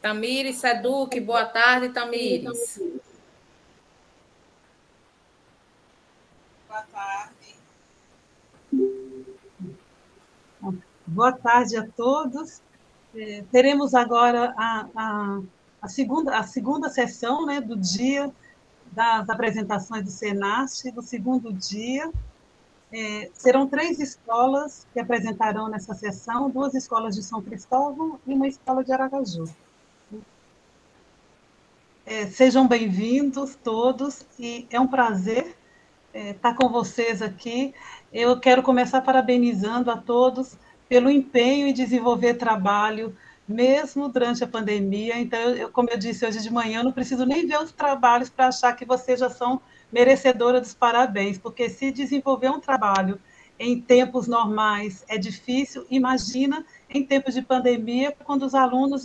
Tamires Seduc, boa tarde, Tamires. Boa tarde. Boa tarde a todos. Teremos agora a segunda sessão, né, do dia das apresentações do SENAST, do segundo dia. Serão 3 escolas que apresentarão nessa sessão, 2 escolas de São Cristóvão e uma escola de Aracaju. Sejam bem-vindos todos, e é um prazer estar com vocês aqui. Eu quero começar parabenizando a todos pelo empenho em desenvolver trabalho, mesmo durante a pandemia. Então, como eu disse hoje de manhã, eu não preciso nem ver os trabalhos para achar que vocês já são merecedoras dos parabéns, porque se desenvolver um trabalho em tempos normais é difícil, imagina em tempos de pandemia, quando os alunos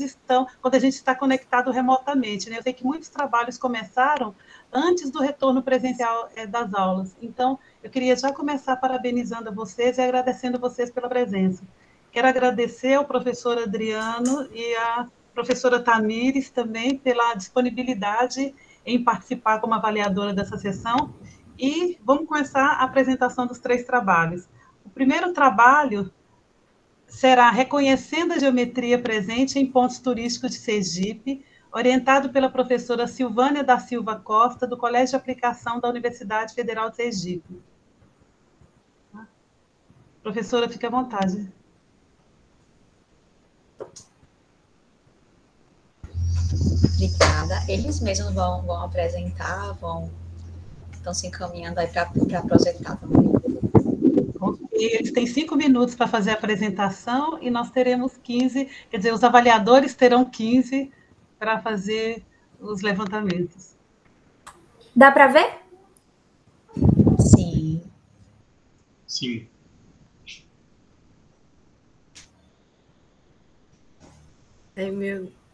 quando a gente está conectado remotamente, né? Eu sei que muitos trabalhos começaram antes do retorno presencial das aulas. Então, eu queria já começar parabenizando a vocês e agradecendo a vocês pela presença. Quero agradecer ao professor Adriano e à professora Tamires também pela disponibilidade em participar como avaliadora dessa sessão. E vamos começar a apresentação dos 3 trabalhos. O primeiro trabalho será Reconhecendo a Geometria Presente em Pontos Turísticos de Sergipe, orientado pela professora Silvânia da Silva Costa, do Colégio de Aplicação da Universidade Federal de Sergipe. Professora, fique à vontade. Obrigada. Eles mesmos vão apresentar, estão se encaminhando aí para apresentar também. Ok, eles têm 5 minutos para fazer a apresentação e nós teremos 15, quer dizer, os avaliadores terão 15 para fazer os levantamentos. Dá para ver? Sim. Sim.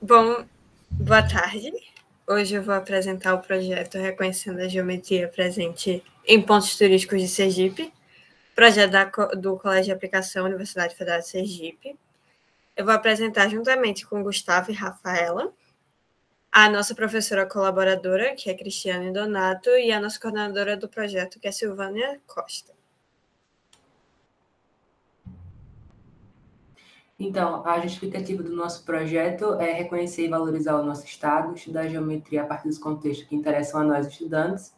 Bom, boa tarde. Hoje eu vou apresentar o projeto Reconhecendo a Geometria Presente em Pontos Turísticos de Sergipe, projeto do Colégio de Aplicação Universidade Federal de Sergipe. Eu vou apresentar juntamente com Gustavo e Rafaela, a nossa professora colaboradora, que é Cristiane Donato, e a nossa coordenadora do projeto, que é Silvânia Costa. Então, a justificativa do nosso projeto é reconhecer e valorizar o nosso estado, estudar a geometria a partir dos contextos que interessam a nós estudantes,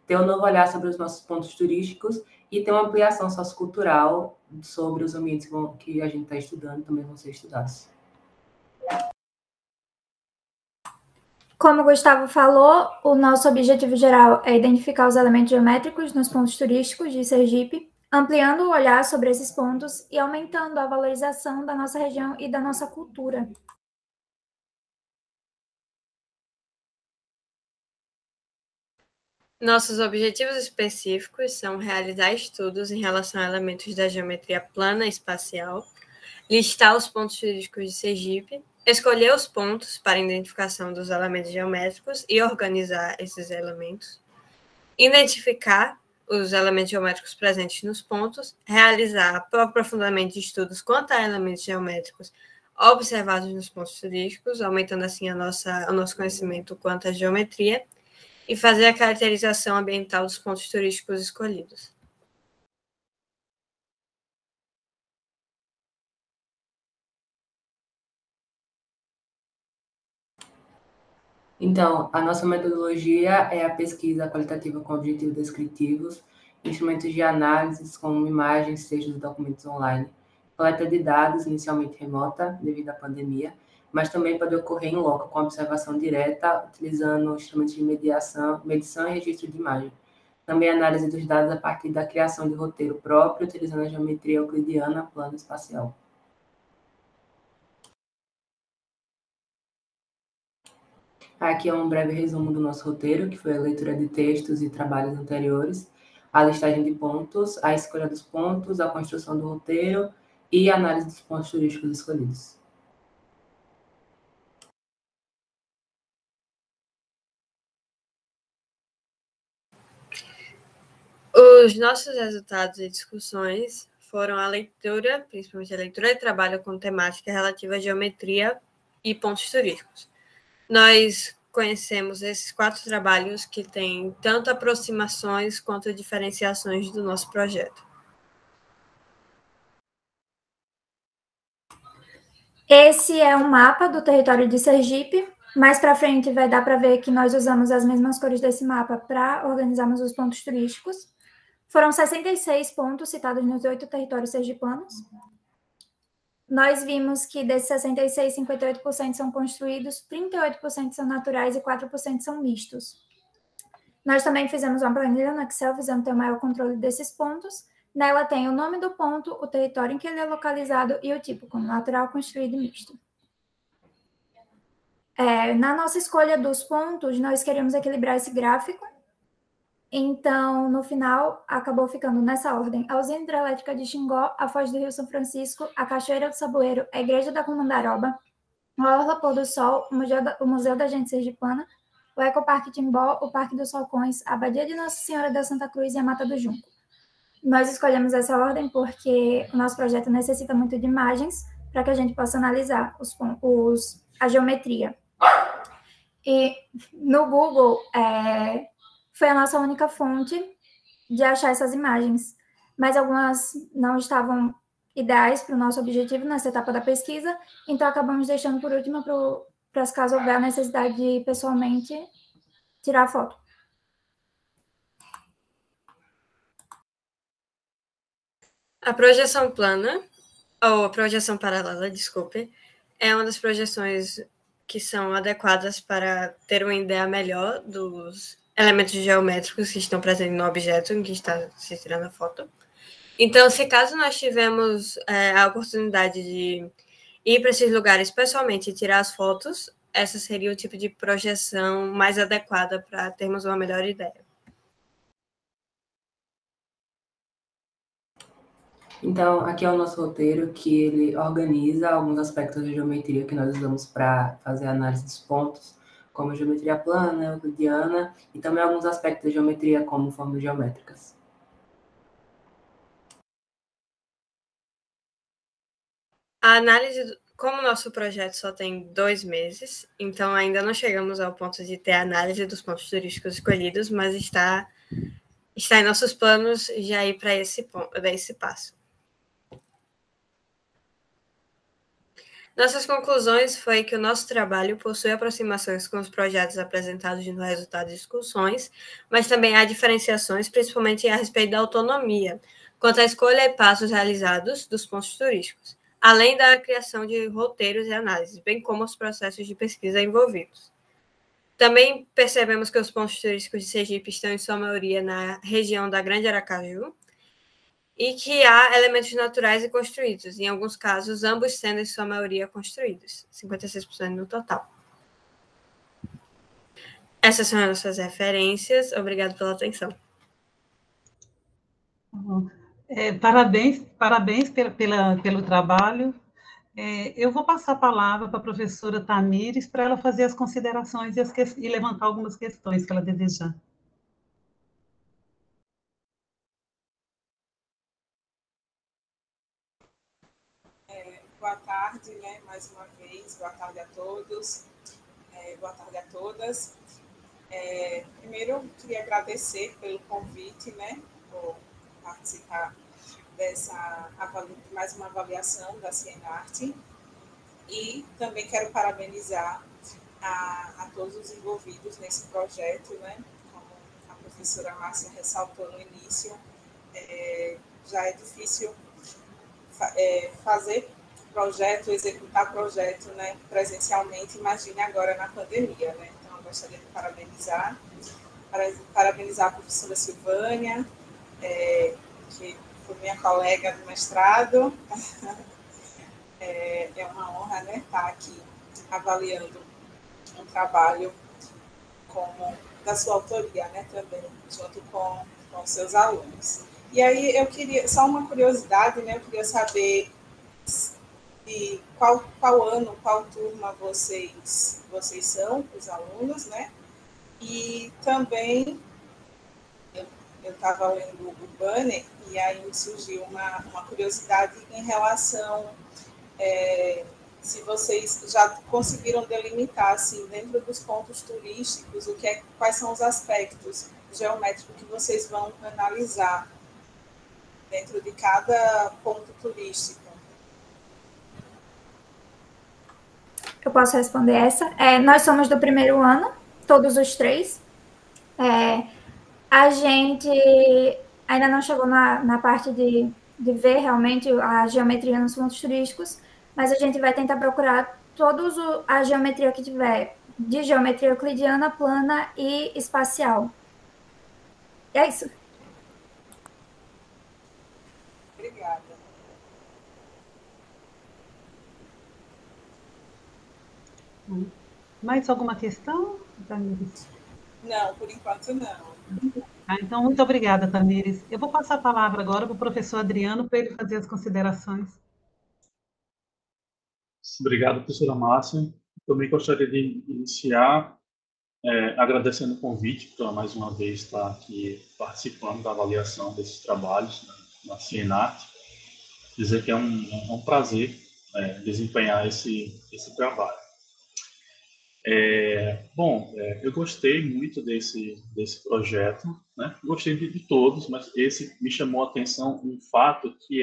ter um novo olhar sobre os nossos pontos turísticos e ter uma ampliação sociocultural sobre os ambientes que a gente está estudando, também vão ser estudados. Como o Gustavo falou, o nosso objetivo geral é identificar os elementos geométricos nos pontos turísticos de Sergipe, ampliando o olhar sobre esses pontos e aumentando a valorização da nossa região e da nossa cultura. Nossos objetivos específicos são realizar estudos em relação a elementos da geometria plana espacial, listar os pontos turísticos de Sergipe, escolher os pontos para identificação dos elementos geométricos e organizar esses elementos, identificar os elementos geométricos presentes nos pontos, realizar aprofundamento de estudos quanto a elementos geométricos observados nos pontos turísticos, aumentando assim o nosso conhecimento quanto à geometria, e fazer a caracterização ambiental dos pontos turísticos escolhidos. Então, a nossa metodologia é a pesquisa qualitativa com objetivos descritivos, instrumentos de análise como imagens, textos e documentos online, coleta de dados, inicialmente remota, devido à pandemia, mas também pode ocorrer em loco, com observação direta, utilizando instrumentos de medição e registro de imagem. Também análise dos dados a partir da criação de roteiro próprio, utilizando a geometria euclidiana plano espacial. Aqui é um breve resumo do nosso roteiro, que foi a leitura de textos e trabalhos anteriores, a listagem de pontos, a escolha dos pontos, a construção do roteiro e a análise dos pontos turísticos escolhidos. Os nossos resultados e discussões foram a leitura, principalmente a leitura de trabalho com temática relativa à geometria e pontos turísticos. nós conhecemos esses 4 trabalhos que têm tanto aproximações quanto diferenciações do nosso projeto. Esse é um mapa do território de Sergipe. Mais para frente vai dar para ver que nós usamos as mesmas cores desse mapa para organizarmos os pontos turísticos. Foram 66 pontos citados nos 8 territórios sergipanos. Nós vimos que desses 66, 58% são construídos, 38% são naturais e 4% são mistos. Nós também fizemos uma planilha no Excel visando ter o maior controle desses pontos. Nela tem o nome do ponto, o território em que ele é localizado e o tipo, como natural, construído e misto. Na nossa escolha dos pontos, nós queríamos equilibrar esse gráfico. Então, no final, acabou ficando nessa ordem: a usina hidrelétrica de Xingó, a Foz do Rio São Francisco, a Cachoeira do Saboeiro, a Igreja da Comandaroba, o Orla Pôr do Sol, o Museu da Gente Sergipana, o Ecoparque Timbó, o Parque dos Falcões, a Abadia de Nossa Senhora da Santa Cruz e a Mata do Junco. Nós escolhemos essa ordem porque o nosso projeto necessita muito de imagens para que a gente possa analisar a geometria. E no Google, foi a nossa única fonte de achar essas imagens, mas algumas não estavam ideais para o nosso objetivo nessa etapa da pesquisa, então acabamos deixando por último para caso houver a necessidade de pessoalmente tirar a foto. A projeção plana, ou a projeção paralela, desculpe, é uma das projeções que são adequadas para ter uma ideia melhor dos elementos geométricos que estão presentes no objeto em que está se tirando a foto. Então, se caso nós tivermos a oportunidade de ir para esses lugares pessoalmente e tirar as fotos, essa seria o tipo de projeção mais adequada para termos uma melhor ideia. Então, aqui é o nosso roteiro, que ele organiza alguns aspectos da geometria que nós usamos para fazer a análise dos pontos, como a geometria plana, euclidiana, e também alguns aspectos da geometria, como formas geométricas. A análise, como o nosso projeto só tem 2 meses, então ainda não chegamos ao ponto de ter a análise dos pontos turísticos escolhidos, mas está em nossos planos já ir para esse passo. Nossas conclusões foi que o nosso trabalho possui aproximações com os projetos apresentados no resultado de discussões, mas também há diferenciações, principalmente a respeito da autonomia, quanto à escolha e passos realizados dos pontos turísticos, além da criação de roteiros e análises, bem como os processos de pesquisa envolvidos. Também percebemos que os pontos turísticos de Sergipe estão, em sua maioria, na região da Grande Aracaju, e que há elementos naturais e construídos, em alguns casos, ambos sendo, em sua maioria, construídos, 56% no total. Essas são as nossas referências. Obrigado pela atenção. Parabéns pelo trabalho. Eu vou passar a palavra para a professora Tamires para ela fazer as considerações e levantar algumas questões que ela desejar. Boa tarde, né? Mais uma vez, boa tarde a todos, boa tarde a todas. Primeiro, eu queria agradecer pelo convite, né? Por participar de mais uma avaliação da Cienarte, e também quero parabenizar a todos os envolvidos nesse projeto, né? Como a professora Márcia ressaltou no início, já é difícil fazer projeto, executar projeto, né, presencialmente, imagine agora na pandemia, né? Então, eu gostaria de parabenizar a professora Silvânia, que foi minha colega do mestrado. É uma honra, né, estar aqui avaliando um trabalho da sua autoria, né, também, junto com seus alunos. E aí, eu queria, só uma curiosidade, né, eu queria saber de qual ano, qual turma vocês são, os alunos, né? E também, eu estava lendo o banner e aí me surgiu uma curiosidade em relação se vocês já conseguiram delimitar, assim, dentro dos pontos turísticos, quais são os aspectos geométricos que vocês vão analisar dentro de cada ponto turístico. Eu posso responder essa? Nós somos do primeiro ano, todos os 3. A gente ainda não chegou na parte de ver realmente a geometria nos pontos turísticos, mas a gente vai tentar procurar a geometria que tiver, de geometria euclidiana, plana e espacial. E é isso. Obrigada. Mais alguma questão, Tamires? Não, por enquanto não. Então, muito obrigada, Tamires. Eu vou passar a palavra agora para o professor Adriano, para ele fazer as considerações. Obrigado, professora Márcia. Também gostaria de iniciar agradecendo o convite para, mais uma vez, estar aqui participando da avaliação desses trabalhos na Cienarte. Dizer que é um prazer desempenhar esse trabalho. Eu gostei muito desse projeto, né? Gostei de todos, mas esse me chamou a atenção um fato que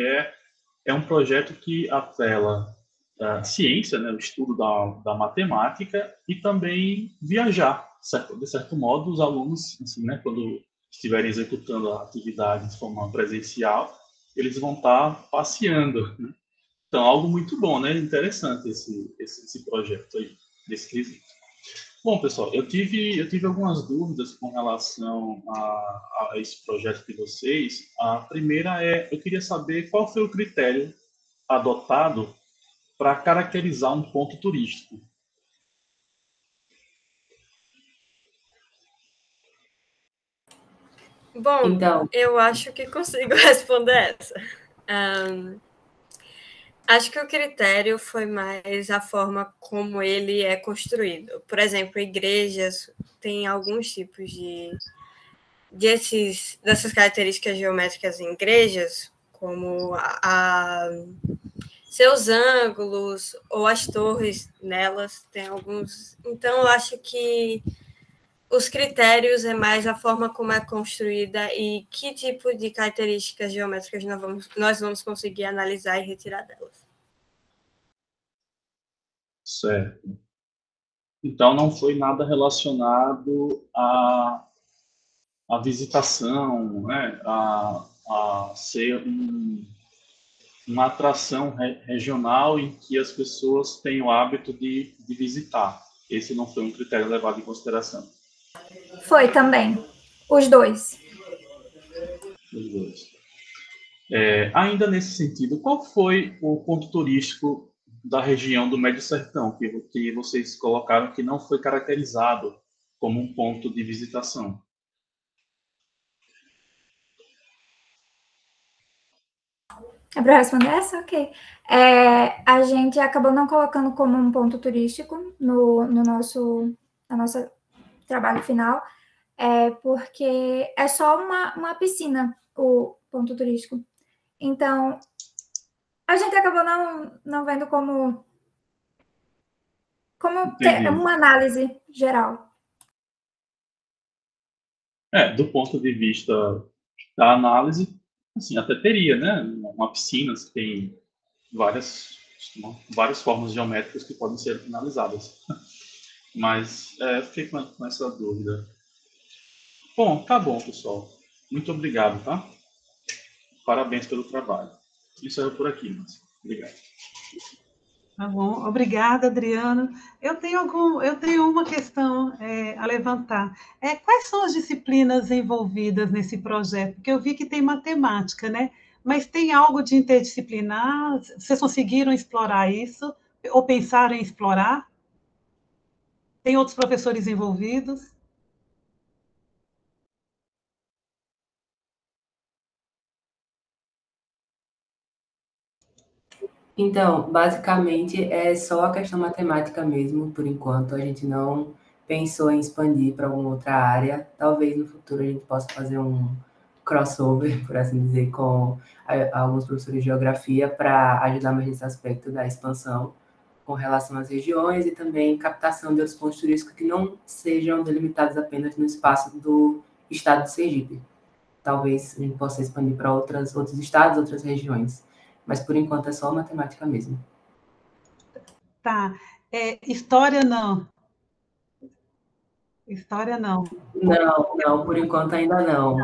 é um projeto que apela à ciência, né? O estudo da matemática e também viajar, de certo modo, os alunos, assim, né? Quando estiverem executando a atividade de forma presencial, eles vão estar passeando, né? Então, algo muito bom, né? Interessante esse projeto aí, desse quesito. Bom, pessoal, eu tive algumas dúvidas com relação a esse projeto de vocês. A primeira eu queria saber qual foi o critério adotado para caracterizar um ponto turístico. Bom, então, eu acho que consigo responder essa. Acho que o critério foi mais a forma como ele é construído. Por exemplo, igrejas têm alguns tipos dessas características geométricas em igrejas, como seus ângulos ou as torres nelas, tem alguns. Então, eu acho que os critérios é mais a forma como é construída e que tipo de características geométricas nós vamos conseguir analisar e retirar delas. Certo. Então, não foi nada relacionado à visitação, né? a ser uma atração regional em que as pessoas têm o hábito de visitar. Esse não foi um critério levado em consideração. Foi também. Os dois. Os dois. Ainda nesse sentido, qual foi o ponto turístico da região do Médio Sertão que vocês colocaram que não foi caracterizado como um ponto de visitação? É para responder essa? Ok. A gente acabou não colocando como um ponto turístico no nosso trabalho final, porque é só uma piscina, o ponto turístico. Então, a gente acabou não vendo como ter uma análise geral. Do ponto de vista da análise, assim, até teria, né? Uma piscina tem várias formas geométricas que podem ser analisadas. Mas fiquei com essa dúvida. Bom, tá bom, pessoal. Muito obrigado, tá? Parabéns pelo trabalho. Isso é por aqui, mas obrigado. Tá bom, obrigada, Adriano. Eu tenho uma questão a levantar. Quais são as disciplinas envolvidas nesse projeto? Porque eu vi que tem matemática, né? Mas tem algo de interdisciplinar? Vocês conseguiram explorar isso? Ou pensaram em explorar? Tem outros professores envolvidos? Então, basicamente, é só a questão matemática mesmo, por enquanto. A gente não pensou em expandir para alguma outra área. Talvez no futuro a gente possa fazer um crossover, por assim dizer, com alguns professores de geografia para ajudar mais nesse aspecto da expansão. com relação às regiões e também captação de outros pontos turísticos que não sejam delimitados apenas no espaço do estado de Sergipe. Talvez a gente possa expandir para outros estados, outras regiões, mas por enquanto é só matemática mesmo. Tá. História não. História não. Não, por enquanto ainda não.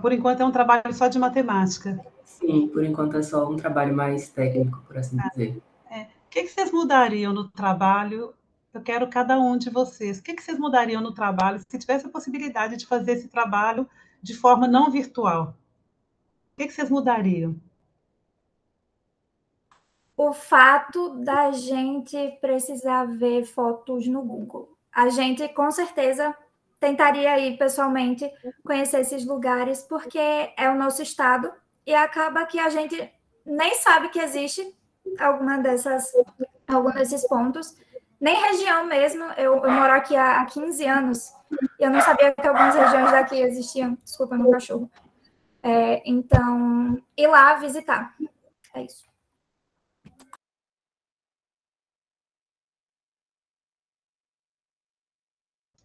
Por enquanto é um trabalho só de matemática. Sim, por enquanto é só um trabalho mais técnico, por assim dizer. O que vocês mudariam no trabalho? Eu quero cada um de vocês. O que vocês mudariam no trabalho se tivesse a possibilidade de fazer esse trabalho de forma não virtual? O que vocês mudariam? O fato da gente precisar ver fotos no Google. A gente, com certeza, tentaria ir pessoalmente conhecer esses lugares, porque é o nosso estado, e acaba que a gente nem sabe que existe algum desses pontos, nem região mesmo. Eu moro aqui há 15 anos, e eu não sabia que algumas regiões daqui existiam. Desculpa, meu cachorro. Então, ir lá visitar. É isso.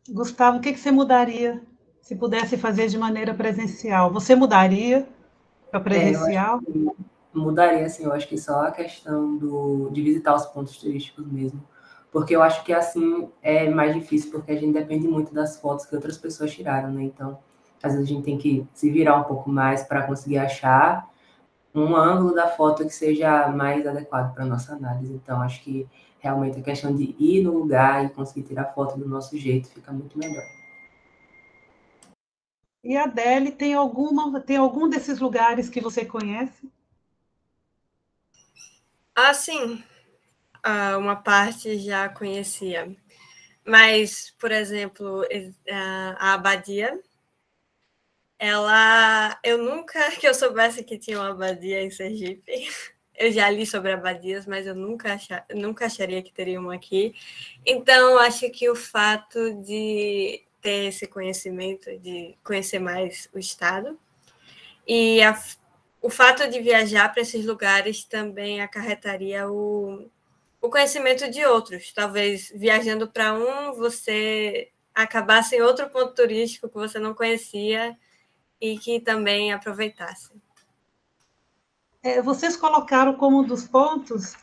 Gustavo, o que você mudaria se pudesse fazer de maneira presencial? Você mudaria para presencial? Mudaria, assim, eu acho que só a questão de visitar os pontos turísticos mesmo, porque eu acho que assim é mais difícil, porque a gente depende muito das fotos que outras pessoas tiraram, né? Então, às vezes a gente tem que se virar um pouco mais para conseguir achar um ângulo da foto que seja mais adequado para a nossa análise. Então, acho que realmente a questão de ir no lugar e conseguir tirar foto do nosso jeito fica muito melhor. E a Adele, tem algum desses lugares que você conhece? Sim. Uma parte já conhecia. Mas, por exemplo, a Abadia, eu nunca que eu soubesse que tinha uma abadia em Sergipe. Eu já li sobre abadias, mas eu nunca acharia que teria uma aqui. Então, acho que o fato de ter esse conhecimento, de conhecer mais o estado, e o fato de viajar para esses lugares também acarretaria o conhecimento de outros. Talvez viajando para você acabasse em outro ponto turístico que você não conhecia e que também aproveitasse. Vocês colocaram como um dos pontos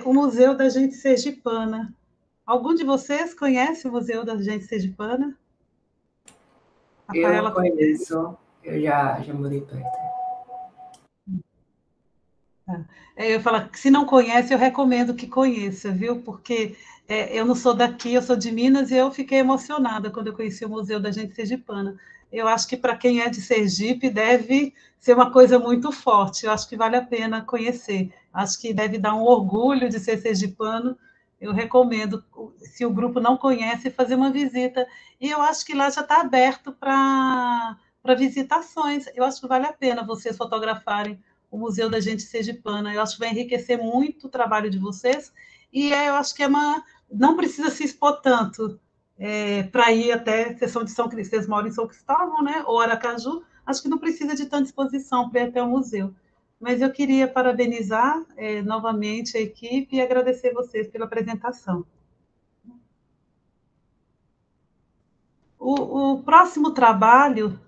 o Museu da Gente Sergipana. Algum de vocês conhece o Museu da Gente Sergipana? Eu conheço, eu já morei perto. Eu ia falar que se não conhece, eu recomendo que conheça, viu? Porque eu não sou daqui, eu sou de Minas, e eu fiquei emocionada quando eu conheci o Museu da Gente Sergipana. Eu acho que para quem é de Sergipe deve ser uma coisa muito forte, eu acho que vale a pena conhecer. Acho que deve dar um orgulho de ser sergipano. Eu recomendo, se o grupo não conhece, fazer uma visita. E eu acho que lá já está aberto para visitações. Eu acho que vale a pena vocês fotografarem o Museu da Gente Sergipana. Eu acho que vai enriquecer muito o trabalho de vocês, e eu acho que não precisa se expor tanto para ir até Seção de São Cristóvão. Vocês moram em São Cristóvão, né? Ou Aracaju, acho que não precisa de tanta exposição para ir até o museu. Mas eu queria parabenizar novamente a equipe e agradecer vocês pela apresentação. O próximo trabalho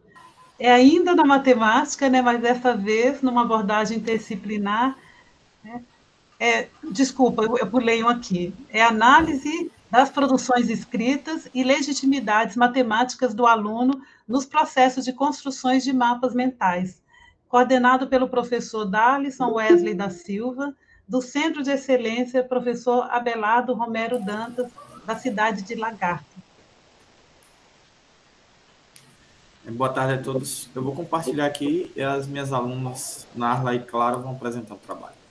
é ainda na matemática, né, mas dessa vez numa abordagem interdisciplinar. Né? Desculpa, eu pulei um aqui. É análise das produções escritas e legitimidades matemáticas do aluno nos processos de construções de mapas mentais, coordenado pelo professor Darlison Wesley da Silva, do Centro de Excelência Professor Abelardo Romero Dantas, da cidade de Lagarto. Boa tarde a todos. Eu vou compartilhar aqui e as minhas alunas, Narla e Clara, vão apresentar o trabalho.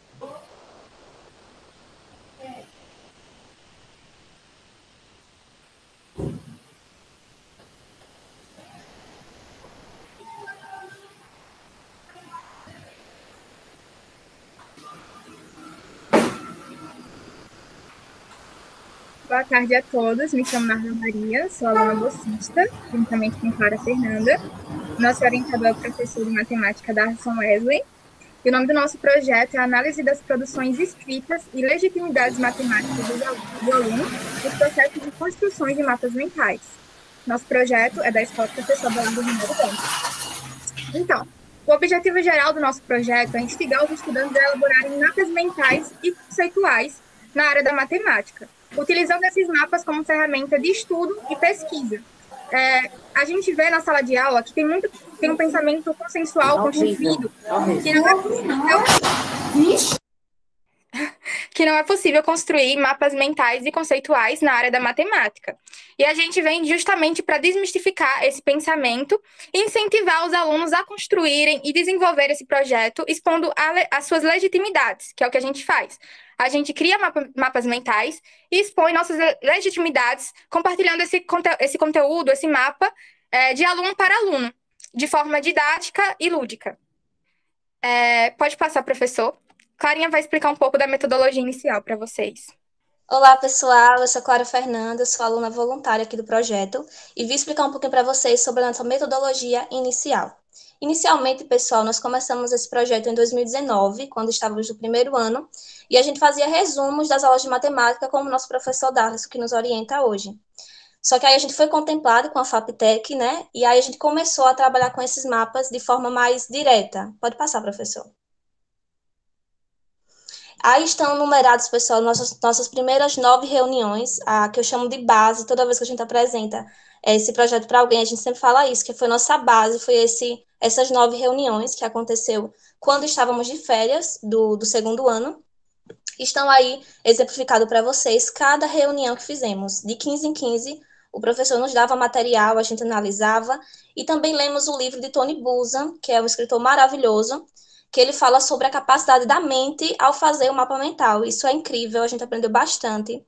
Boa tarde a todos, me chamo Narla Maria, sou aluna bolsista, juntamente com Clara Fernanda. Nosso orientador é o professor de matemática Darlison Wesley. E o nome do nosso projeto é Análise das Produções Escritas e Legitimidades Matemáticas do Aluno nos Processos de Construções de Mapas Mentais. Nosso projeto é da Escola Professor Valdo Ribeiro Dantas. Então, o objetivo geral do nosso projeto é instigar os estudantes a elaborarem mapas mentais e conceituais na área da matemática, utilizando esses mapas como ferramenta de estudo e pesquisa. A gente vê na sala de aula que tem um pensamento consensual constituído que não é possível construir mapas mentais e conceituais na área da matemática. E a gente vem justamente para desmistificar esse pensamento e incentivar os alunos a construírem e desenvolver esse projeto, expondo as suas legitimidades, que é o que a gente faz. A gente cria mapas mentais e expõe nossas legitimidades, compartilhando esse conteúdo, esse mapa, de aluno para aluno, de forma didática e lúdica. Pode passar, professor. Clarinha vai explicar um pouco da metodologia inicial para vocês. Olá, pessoal. Eu sou Clara Fernanda, sou aluna voluntária aqui do projeto e vim explicar um pouquinho para vocês sobre a nossa metodologia inicial. Inicialmente, pessoal, nós começamos esse projeto em 2019, quando estávamos no primeiro ano, e a gente fazia resumos das aulas de matemática como o nosso professor Darlis, que nos orienta hoje. Só que aí a gente foi contemplado com a FAPTEC, né? E aí a gente começou a trabalhar com esses mapas de forma mais direta. Pode passar, professor. Aí estão numerados, pessoal, nossas primeiras 9 reuniões, a que eu chamo de base. Toda vez que a gente apresenta esse projeto para alguém, a gente sempre fala isso, que foi nossa base, foi essas 9 reuniões que aconteceu quando estávamos de férias do segundo ano. Estão aí exemplificado para vocês cada reunião que fizemos. De 15 em 15, o professor nos dava material, a gente analisava, e também lemos o livro de Tony Buzan, que é um escritor maravilhoso, que ele fala sobre a capacidade da mente ao fazer o mapa mental. Isso é incrível, a gente aprendeu bastante.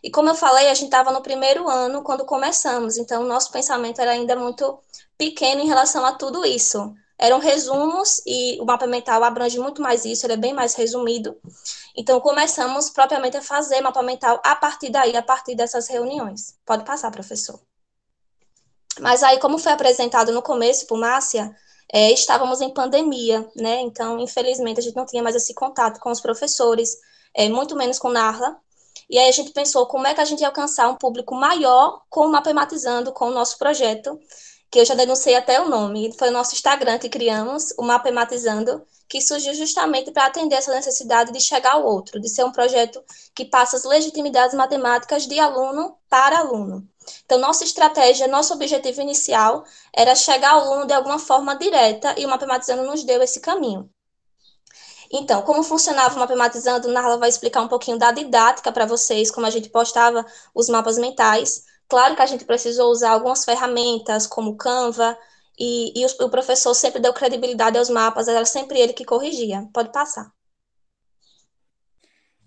E como eu falei, a gente estava no primeiro ano quando começamos, então o nosso pensamento era ainda muito pequeno em relação a tudo isso. Eram resumos e o mapa mental abrange muito mais isso, ele é bem mais resumido. Então começamos propriamente a fazer mapa mental a partir daí, a partir dessas reuniões. Pode passar, professor. Mas aí, como foi apresentado no começo por Márcia, estávamos em pandemia, né? Então, infelizmente, a gente não tinha mais esse contato com os professores, muito menos com Narla. E aí a gente pensou como é que a gente ia alcançar um público maior com o Mapematizando, com o nosso projeto, que eu já denunciei até o nome. Foi o nosso Instagram que criamos, o Mapematizando, que surgiu justamente para atender essa necessidade de chegar ao outro, de ser um projeto que passa as legitimidades matemáticas de aluno para aluno. Então, nossa estratégia, nosso objetivo inicial era chegar ao aluno de alguma forma direta, e o Mapematizando nos deu esse caminho. Então, como funcionava o Mapematizando, Narla vai explicar um pouquinho da didática para vocês, como a gente postava os mapas mentais. Claro que a gente precisou usar algumas ferramentas, como Canva, e o professor sempre deu credibilidade aos mapas, era sempre ele que corrigia. Pode passar.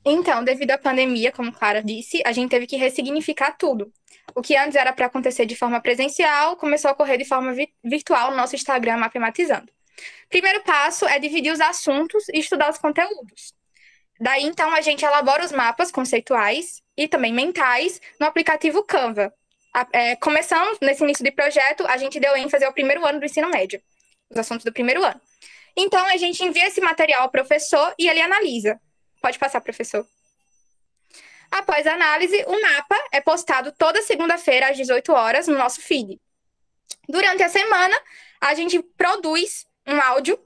Então, devido à pandemia, como Clara disse, a gente teve que ressignificar tudo. O que antes era para acontecer de forma presencial, começou a ocorrer de forma virtual no nosso Instagram Mapematizando. Primeiro passo é dividir os assuntos e estudar os conteúdos. Daí, então, a gente elabora os mapas conceituais e também mentais no aplicativo Canva. Começando nesse início de projeto, a gente deu ênfase ao primeiro ano do ensino médio, os assuntos do primeiro ano. Então, a gente envia esse material ao professor e ele analisa. Pode passar, professor. Após a análise, o mapa é postado toda segunda-feira às 18 horas no nosso feed. Durante a semana, a gente produz um áudio,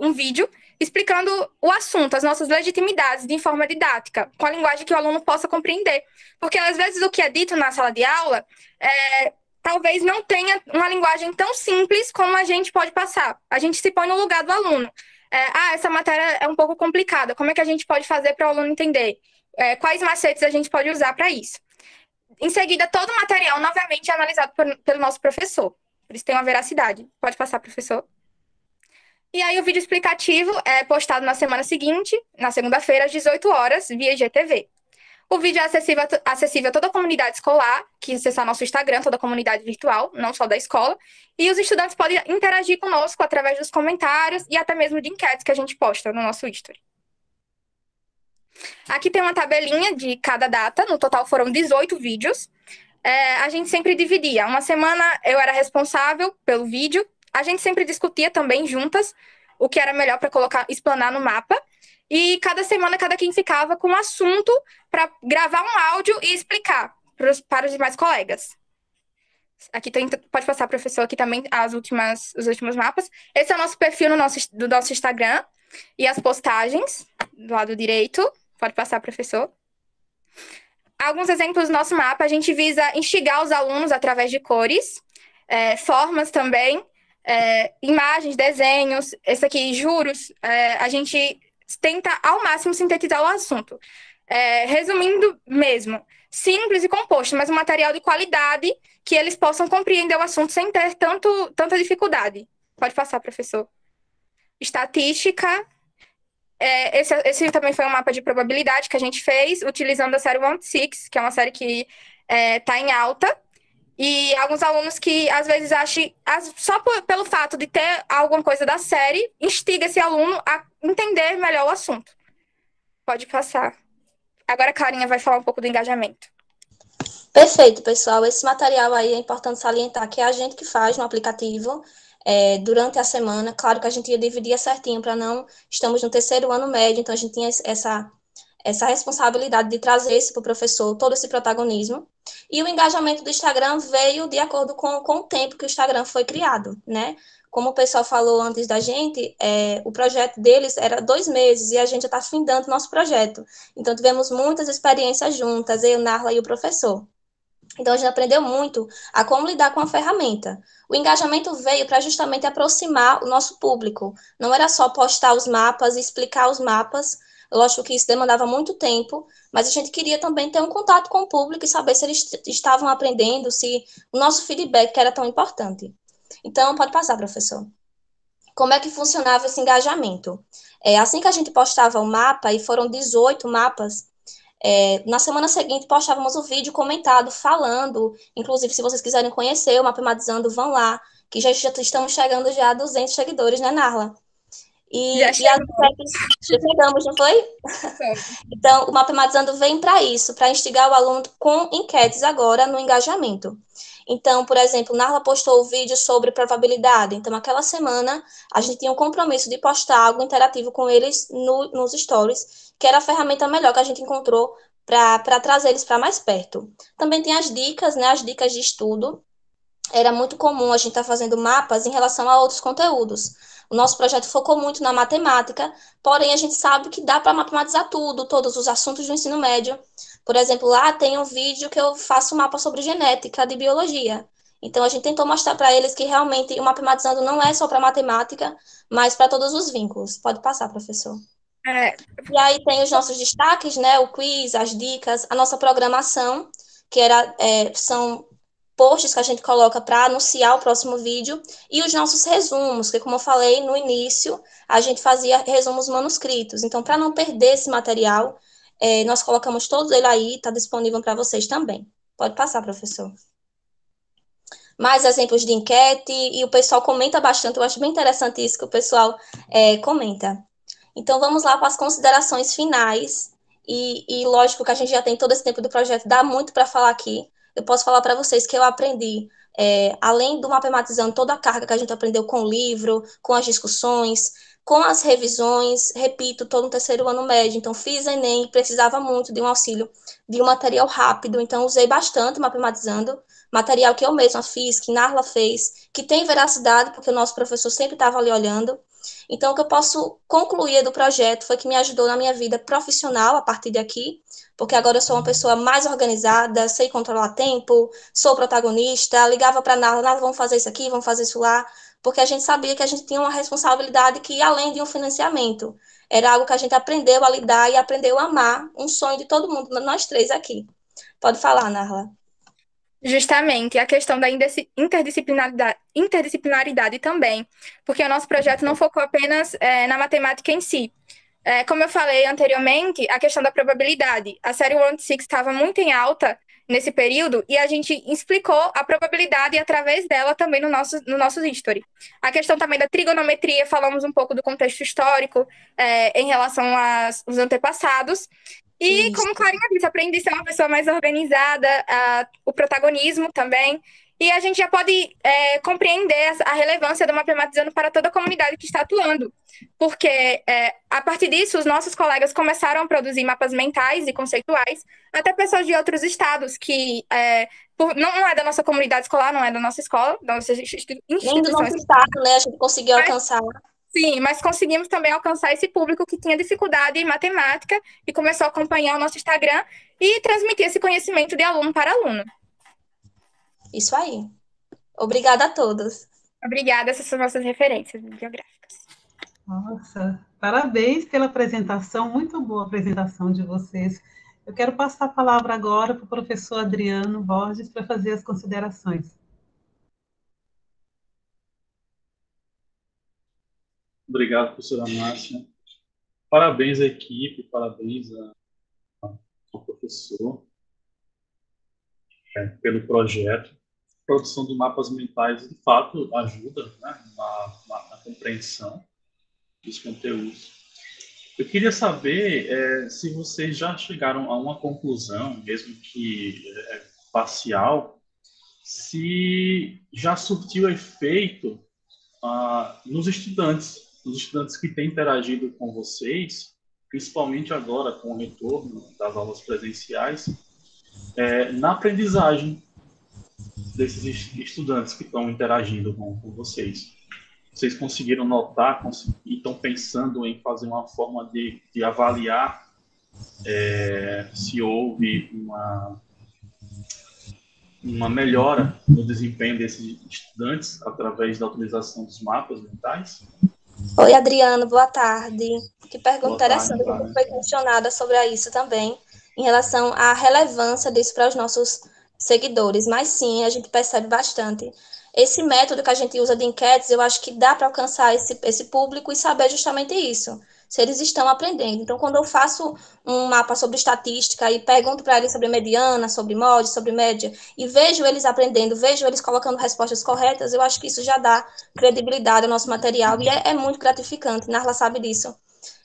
um vídeo, explicando o assunto, as nossas legitimidades de forma didática, com a linguagem que o aluno possa compreender. Porque, às vezes, o que é dito na sala de aula talvez não tenha uma linguagem tão simples como a gente pode passar. A gente se põe no lugar do aluno. Essa matéria é um pouco complicada, como é que a gente pode fazer para o aluno entender? Quais macetes a gente pode usar para isso? Em seguida, todo o material novamente é analisado pelo nosso professor. Por isso tem uma veracidade. Pode passar, professor. E aí o vídeo explicativo é postado na semana seguinte, na segunda-feira, às 18 horas, via IGTV. O vídeo é acessível a toda a comunidade escolar, que acessar nosso Instagram, toda a comunidade virtual, não só da escola. E os estudantes podem interagir conosco através dos comentários e até mesmo de enquetes que a gente posta no nosso history. Aqui tem uma tabelinha de cada data, no total foram 18 vídeos. A gente sempre dividia. Uma semana eu era responsável pelo vídeo, a gente sempre discutia também juntas o que era melhor para explanar no mapa. E cada semana, cada quem ficava com um assunto para gravar um áudio e explicar para os demais colegas. Aqui pode passar, professor, aqui também os últimos mapas. Esse é o nosso perfil do nosso Instagram e as postagens do lado direito. Pode passar, professor. Alguns exemplos do nosso mapa. A gente visa instigar os alunos através de cores, formas também, imagens, desenhos. Esse aqui, juros. A gente tenta ao máximo sintetizar o assunto. Resumindo mesmo, simples e composto, mas um material de qualidade que eles possam compreender o assunto sem ter tanta dificuldade. Pode passar, professor. Estatística. Esse também foi um mapa de probabilidade que a gente fez, utilizando a série One Six, que é uma série que está em alta. E alguns alunos que, às vezes, acham, só pelo fato de ter alguma coisa da série, instiga esse aluno a entender melhor o assunto. Pode passar. Agora a Clarinha vai falar um pouco do engajamento. Perfeito, pessoal. Esse material aí é importante salientar que é a gente que faz no aplicativo durante a semana. Claro que a gente ia dividir certinho para não... Estamos no 3º ano médio, então a gente tinha essa responsabilidade de trazer isso para o professor, todo esse protagonismo. E o engajamento do Instagram veio de acordo com o tempo que o Instagram foi criado, né? Como o pessoal falou antes da gente, o projeto deles era 2 meses e a gente já está findando o nosso projeto. Então, tivemos muitas experiências juntas, eu, Narla e o professor. Então, a gente aprendeu muito a como lidar com a ferramenta. O engajamento veio para justamente aproximar o nosso público. Não era só postar os mapas e explicar os mapas. Lógico que isso demandava muito tempo, mas a gente queria também ter um contato com o público e saber se eles estavam aprendendo, se o nosso feedback era tão importante. Então, pode passar, professor. Como é que funcionava esse engajamento? Assim que a gente postava o mapa, e foram 18 mapas, na semana seguinte postávamos o vídeo comentado, falando, inclusive, se vocês quiserem conhecer o Mapematizando, vão lá, que já estamos chegando já a 200 seguidores, né, Narla? Já chegamos, não foi? Então, o Mapematizando vem para isso, para instigar o aluno com enquetes agora no engajamento. Então, por exemplo, Narla postou o vídeo sobre probabilidade. Então, aquela semana, a gente tinha um compromisso de postar algo interativo com eles nos stories, que era a ferramenta melhor que a gente encontrou para trazer eles para mais perto. Também tem as dicas, né? As dicas de estudo. Era muito comum a gente estar fazendo mapas em relação a outros conteúdos. O nosso projeto focou muito na matemática, porém a gente sabe que dá para matematizar tudo, todos os assuntos do ensino médio. Por exemplo, lá tem um vídeo que eu faço um mapa sobre genética de biologia. Então, a gente tentou mostrar para eles que realmente o Mapematizando não é só para matemática, mas para todos os vínculos. Pode passar, professor. E aí tem os nossos destaques, né? O quiz, as dicas, a nossa programação, que são posts que a gente coloca para anunciar o próximo vídeo, e os nossos resumos, que, como eu falei no início, a gente fazia resumos manuscritos. Então, para não perder esse material, nós colocamos todos ele aí, está disponível para vocês também. Pode passar, professor. Mais exemplos de enquete, e o pessoal comenta bastante, eu acho bem interessante isso que o pessoal comenta. Então, vamos lá para as considerações finais, e lógico que a gente já tem todo esse tempo do projeto, dá muito para falar aqui. Eu posso falar para vocês que eu aprendi, além do Mapematizando, toda a carga que a gente aprendeu com o livro, com as discussões, com as revisões, repito, estou no 3º ano médio, então fiz Enem e precisava muito de um auxílio, de um material rápido, então usei bastante Mapematizando, material que eu mesma fiz, que Narla fez, que tem veracidade, porque o nosso professor sempre estava ali olhando. Então, o que eu posso concluir do projeto foi que me ajudou na minha vida profissional a partir daqui, porque agora eu sou uma pessoa mais organizada, sei controlar tempo, sou protagonista, ligava para a Narla, vamos fazer isso aqui, vamos fazer isso lá, porque a gente sabia que a gente tinha uma responsabilidade que, além de um financiamento, era algo que a gente aprendeu a lidar e aprendeu a amar, um sonho de todo mundo, nós 3 aqui. Pode falar, Narla. Justamente, a questão da interdisciplinaridade também, porque o nosso projeto não focou apenas na matemática em si. Como eu falei anteriormente, a questão da probabilidade. A série One Six estava muito em alta nesse período e a gente explicou a probabilidade através dela também no nosso history. A questão também da trigonometria, falamos um pouco do contexto histórico em relação aos antepassados. E, como Clarinha disse, aprendi a ser uma pessoa mais organizada, o protagonismo também. E a gente já pode compreender a relevância do Mapematizando para toda a comunidade que está atuando, porque a partir disso, os nossos colegas começaram a produzir mapas mentais e conceituais, até pessoas de outros estados que não é da nossa comunidade escolar, não é da nossa escola, da nossa instituição. Nem do nosso estado, né? A gente conseguiu alcançar. Sim, mas conseguimos também alcançar esse público que tinha dificuldade em matemática e começou a acompanhar o nosso Instagram e transmitir esse conhecimento de aluno para aluno. Isso aí. Obrigada a todos. Obrigada, essas são nossas referências bibliográficas. Nossa, parabéns pela apresentação, muito boa a apresentação de vocês. Eu quero passar a palavra agora para o professor Adriano Borges para fazer as considerações. Obrigado, professora Márcia. Parabéns à equipe, parabéns ao professor pelo projeto. A produção de mapas mentais, de fato, ajuda, né, na compreensão dos conteúdos. Eu queria saber se vocês já chegaram a uma conclusão, mesmo que parcial, se já surtiu efeito nos estudantes que têm interagido com vocês, principalmente agora com o retorno das aulas presenciais, na aprendizagem desses estudantes que estão interagindo com vocês. Vocês conseguiram notar e estão pensando em fazer uma forma de avaliar se houve uma melhora no desempenho desses estudantes através da utilização dos mapas mentais? Oi, Adriano, boa tarde. Que pergunta Boa tarde, interessante, eu fui questionada sobre isso também, em relação à relevância disso para os nossos seguidores, mas sim, a gente percebe bastante. Esse método que a gente usa de enquetes, eu acho que dá para alcançar esse público e saber justamente isso, se eles estão aprendendo. Então, quando eu faço um mapa sobre estatística e pergunto para eles sobre mediana, sobre mod, sobre média, e vejo eles aprendendo, vejo eles colocando respostas corretas, eu acho que isso já dá credibilidade ao nosso material e é muito gratificante. Narla sabe disso,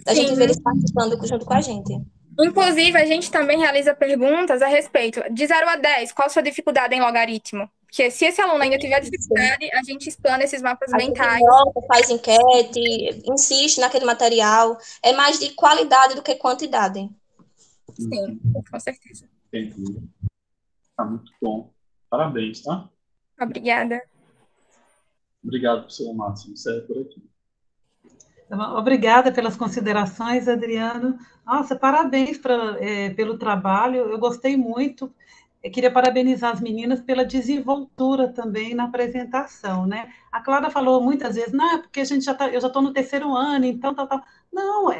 da gente ver eles participando junto com a gente. Inclusive, a gente também realiza perguntas a respeito de 0 a 10, qual a sua dificuldade em logaritmo? Porque se esse aluno ainda tiver dificuldade, a gente explana esses mapas mentais. Faz enquete, insiste naquele material. É mais de qualidade do que quantidade. Sim, com certeza. Entendi. Tá muito bom. Parabéns, tá? Obrigada. Obrigado, professor Márcio. Encerro por aqui. Obrigada pelas considerações, Adriano. Nossa, parabéns pelo trabalho, eu gostei muito. Eu queria parabenizar as meninas pela desenvoltura também na apresentação, né? A Clara falou muitas vezes, não, porque eu já estou no terceiro ano, então tal. Não,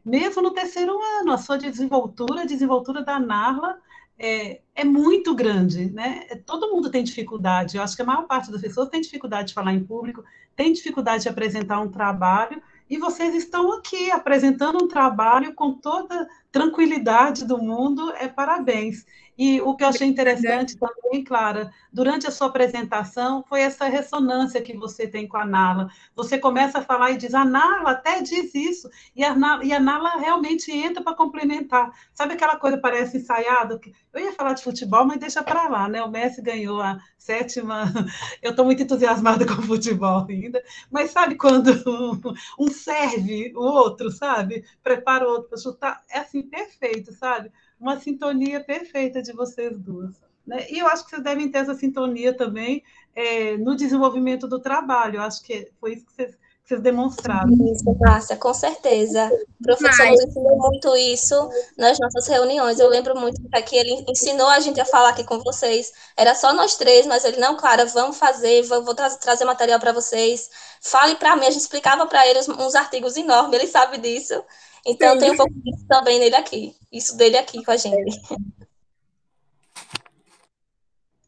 mesmo no terceiro ano, a sua desenvoltura, a desenvoltura da Narla é muito grande, né? Todo mundo tem dificuldade, eu acho que a maior parte das pessoas tem dificuldade de falar em público, tem dificuldade de apresentar um trabalho, e vocês estão aqui apresentando um trabalho com toda tranquilidade do mundo, parabéns. E o que eu achei interessante também, Clara, durante a sua apresentação, foi essa ressonância que você tem com a Nala. Você começa a falar e diz, a Nala até diz isso, e a Nala realmente entra para complementar. Sabe aquela coisa que parece ensaiado? Eu ia falar de futebol, mas deixa para lá, né? O Messi ganhou a 7ª... Eu estou muito entusiasmada com o futebol ainda, mas sabe quando um serve o outro, sabe? Prepara o outro para chutar? É assim, perfeito, sabe? Uma sintonia perfeita de vocês duas. Né? E eu acho que vocês devem ter essa sintonia também no desenvolvimento do trabalho. Eu acho que foi isso que vocês demonstraram. Isso, Márcia, com certeza. O professor nos ensinou muito isso nas nossas reuniões. Eu lembro muito que ele ensinou a gente a falar aqui com vocês. Era só nós três, mas ele, não, Clara, vamos fazer, vou trazer material para vocês. Fale para mim. A gente explicava para ele uns artigos enormes, ele sabe disso. Então, tem um pouco disso também nele aqui. Isso dele aqui com a gente.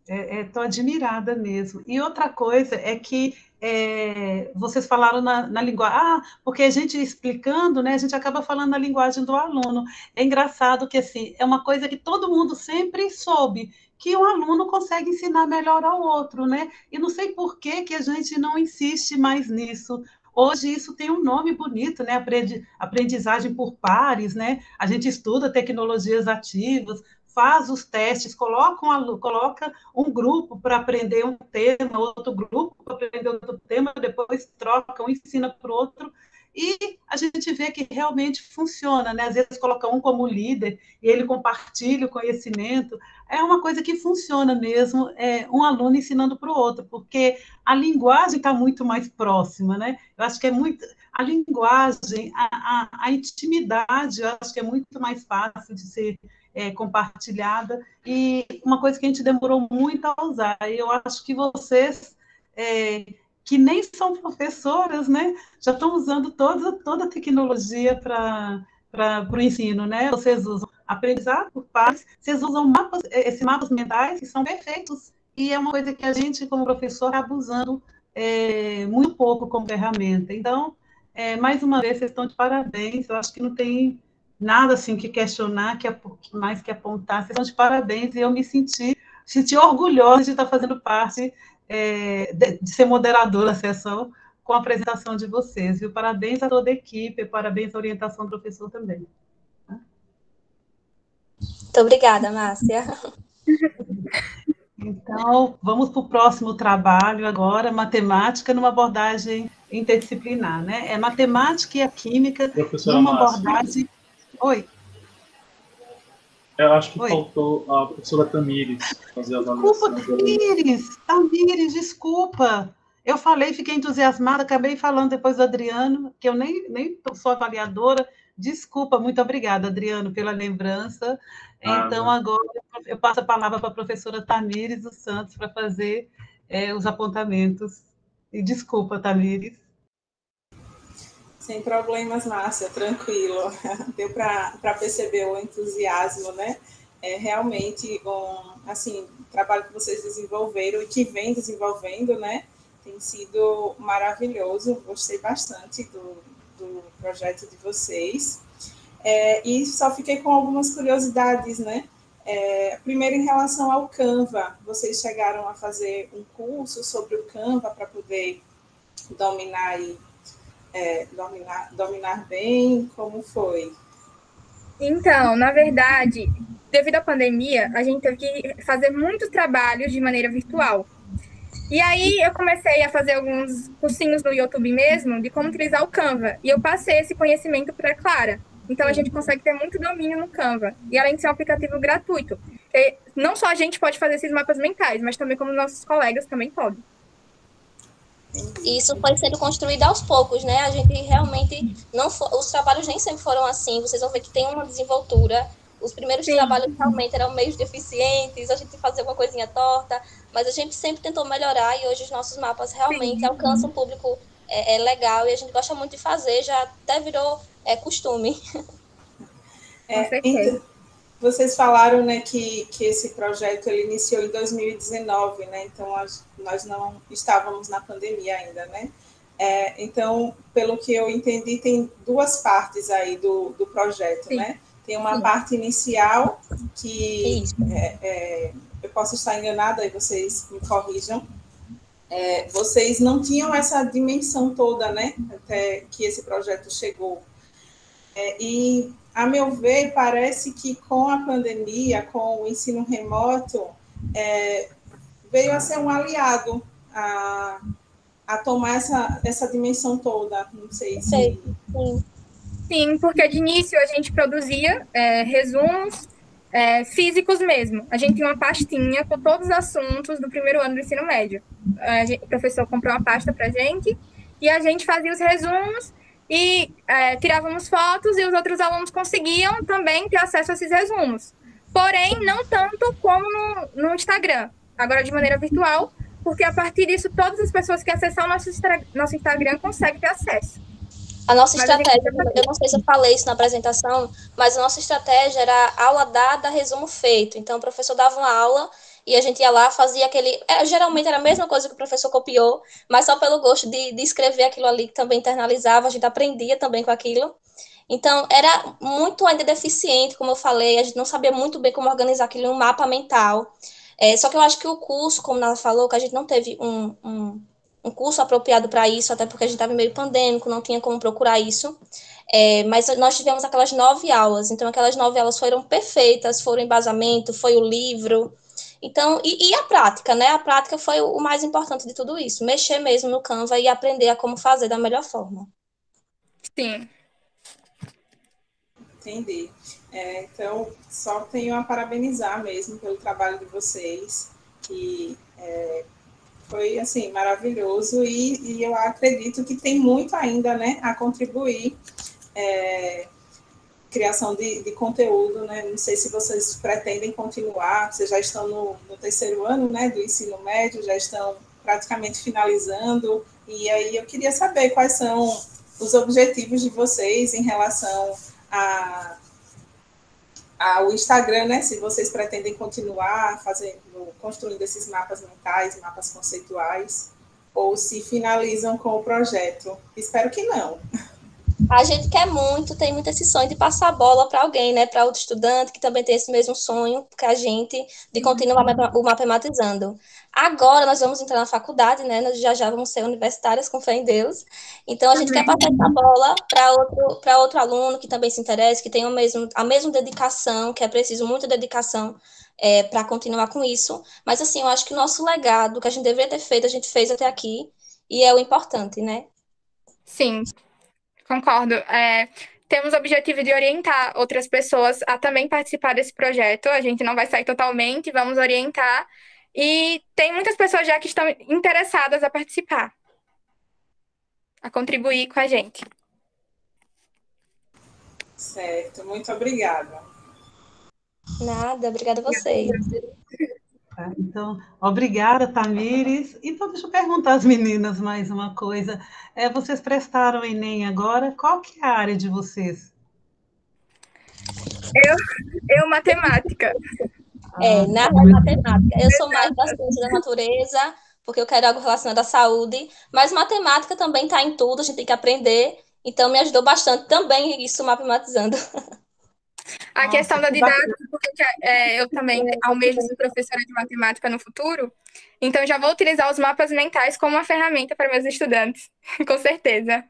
Estou admirada mesmo. E outra coisa é que vocês falaram na linguagem, porque a gente explicando, né, a gente acaba falando na linguagem do aluno. É engraçado que assim, é uma coisa que todo mundo sempre soube, que um aluno consegue ensinar melhor ao outro, né? E não sei por que a gente não insiste mais nisso. Hoje isso tem um nome bonito, né? Aprendizagem por pares, né? A gente estuda tecnologias ativas, faz os testes, coloca um grupo para aprender um tema, outro grupo para aprender outro tema, depois troca, um ensina para o outro, e a gente vê que realmente funciona, né? Às vezes coloca um como líder e ele compartilha o conhecimento. É uma coisa que funciona mesmo, um aluno ensinando para o outro, porque a linguagem está muito mais próxima, né? Eu acho que é muito... A linguagem, a intimidade, eu acho que é muito mais fácil de ser compartilhada, e uma coisa que a gente demorou muito a usar, e eu acho que vocês... que nem são professoras, né, já estão usando toda a tecnologia para o ensino, né? Vocês usam aprendizado por pares, vocês usam esses mapas mentais que são perfeitos, e é uma coisa que a gente, como professor, acaba usando muito pouco como ferramenta. Então, mais uma vez, vocês estão de parabéns, eu acho que não tem nada assim que questionar, mais que apontar, vocês estão de parabéns, e eu me senti orgulhosa de estar fazendo parte de ser moderadora da sessão com a apresentação de vocês, viu? Parabéns a toda a equipe, parabéns à orientação do professor também. Muito obrigada, Márcia. Então, vamos para o próximo trabalho agora, matemática numa abordagem interdisciplinar, né? É matemática e a química Professora numa Márcia. abordagem... Oi. Eu acho que faltou a professora Tamires fazer a avaliação. Desculpa, Tamires, desculpa. Eu falei, fiquei entusiasmada, acabei falando depois do Adriano, que eu nem sou avaliadora. Desculpa, muito obrigada, Adriano, pela lembrança. Então, agora eu passo a palavra para a professora Tamires dos Santos para fazer os apontamentos. E desculpa, Tamires. Sem problemas, Márcia, tranquilo. Deu para perceber o entusiasmo, né? Realmente, assim, o trabalho que vocês desenvolveram e que vem desenvolvendo, né? Tem sido maravilhoso. Gostei bastante do projeto de vocês. E só fiquei com algumas curiosidades, né? Primeiro, em relação ao Canva, vocês chegaram a fazer um curso sobre o Canva para poder dominar bem? Como foi? Então, na verdade, devido à pandemia, a gente teve que fazer muitos trabalhos de maneira virtual. E aí eu comecei a fazer alguns cursinhos no YouTube mesmo de como utilizar o Canva. E eu passei esse conhecimento para a Clara. Então, a gente consegue ter muito domínio no Canva. E além de ser um aplicativo gratuito. E não só a gente pode fazer esses mapas mentais, mas também como nossos colegas também podem. Isso foi sendo construído aos poucos, né? A gente realmente os trabalhos nem sempre foram assim. Vocês vão ver que tem uma desenvoltura. Os primeiros trabalhos realmente eram meio deficientes, a gente fazia uma coisinha torta, mas a gente sempre tentou melhorar, e hoje os nossos mapas realmente alcançam um público legal, e a gente gosta muito de fazer, já até virou costume. Então, vocês falaram, né, que esse projeto ele iniciou em 2019, né? Então nós não estávamos na pandemia ainda, né? Então, pelo que eu entendi, tem duas partes aí do projeto, né? Tem uma parte inicial que eu posso estar enganada, e vocês me corrijam. Vocês não tinham essa dimensão toda, né? Até que esse projeto chegou. E, a meu ver, parece que com a pandemia, com o ensino remoto, veio a ser um aliado a tomar essa dimensão toda. Não sei se... Sim, porque de início a gente produzia resumos físicos mesmo. A gente tinha uma pastinha com todos os assuntos do primeiro ano do ensino médio. O professor comprou uma pasta para a gente e a gente fazia os resumos e tirávamos fotos, e os outros alunos conseguiam também ter acesso a esses resumos. Porém, não tanto como no Instagram, agora de maneira virtual, porque a partir disso todas as pessoas que acessam o nosso Instagram conseguem ter acesso. A nossa estratégia, eu não sei se eu falei isso na apresentação, mas a nossa estratégia era aula dada, resumo feito. Então, o professor dava uma aula e a gente ia lá, fazia aquele... geralmente era a mesma coisa que o professor copiou, mas só pelo gosto de escrever aquilo ali, que também internalizava, a gente aprendia também com aquilo. Então, era muito ainda deficiente, como eu falei, a gente não sabia muito bem como organizar aquilo em um mapa mental. Só que eu acho que o curso, como ela falou, que a gente não teve curso apropriado para isso, até porque a gente estava meio pandêmico, não tinha como procurar isso. Mas nós tivemos aquelas 9 aulas, então aquelas 9 aulas foram perfeitas, foram embasamento, foi o livro. Então, e a prática, né? A prática foi o mais importante de tudo isso, mexer mesmo no Canva e aprender a como fazer da melhor forma. Sim. Entendi. Então, só tenho a parabenizar mesmo pelo trabalho de vocês, que foi, assim, maravilhoso, e eu acredito que tem muito ainda, né, a contribuir, criação de conteúdo, né, não sei se vocês pretendem continuar, vocês já estão no terceiro ano, né, do ensino médio, já estão praticamente finalizando, e aí eu queria saber quais são os objetivos de vocês em relação ao Instagram, né? Se vocês pretendem continuar construindo esses mapas mentais, mapas conceituais, ou se finalizam com o projeto. Espero que não. A gente quer muito, tem muito esse sonho de passar a bola para alguém, né? Para outro estudante que também tem esse mesmo sonho que a gente, de continuar o Matematizando. Agora nós vamos entrar na faculdade, né? Nós já vamos ser universitárias, com fé em Deus. Então a gente quer passar essa bola para outro aluno que também se interessa, que tem a mesma dedicação, que é preciso muita dedicação para continuar com isso. Mas assim, eu acho que o nosso legado, que a gente deveria ter feito, a gente fez até aqui, e é o importante, né? Sim, concordo. Temos o objetivo de orientar outras pessoas a também participar desse projeto. A gente não vai sair totalmente, vamos orientar. E tem muitas pessoas já que estão interessadas a participar, a contribuir com a gente. Certo, muito obrigada. Nada, obrigada a vocês. Tá, então, obrigada, Tamires. Então, deixa eu perguntar às meninas mais uma coisa. Vocês prestaram o Enem agora? Qual que é a área de vocês? Eu matemática. Na área de matemática. Eu sou mais da ciência da natureza, porque eu quero algo relacionado à saúde, mas matemática também está em tudo, a gente tem que aprender, então me ajudou bastante também isso, matematizando. A questão da didática, porque eu também almejo ser professora de matemática no futuro, então já vou utilizar os mapas mentais como uma ferramenta para meus estudantes, com certeza.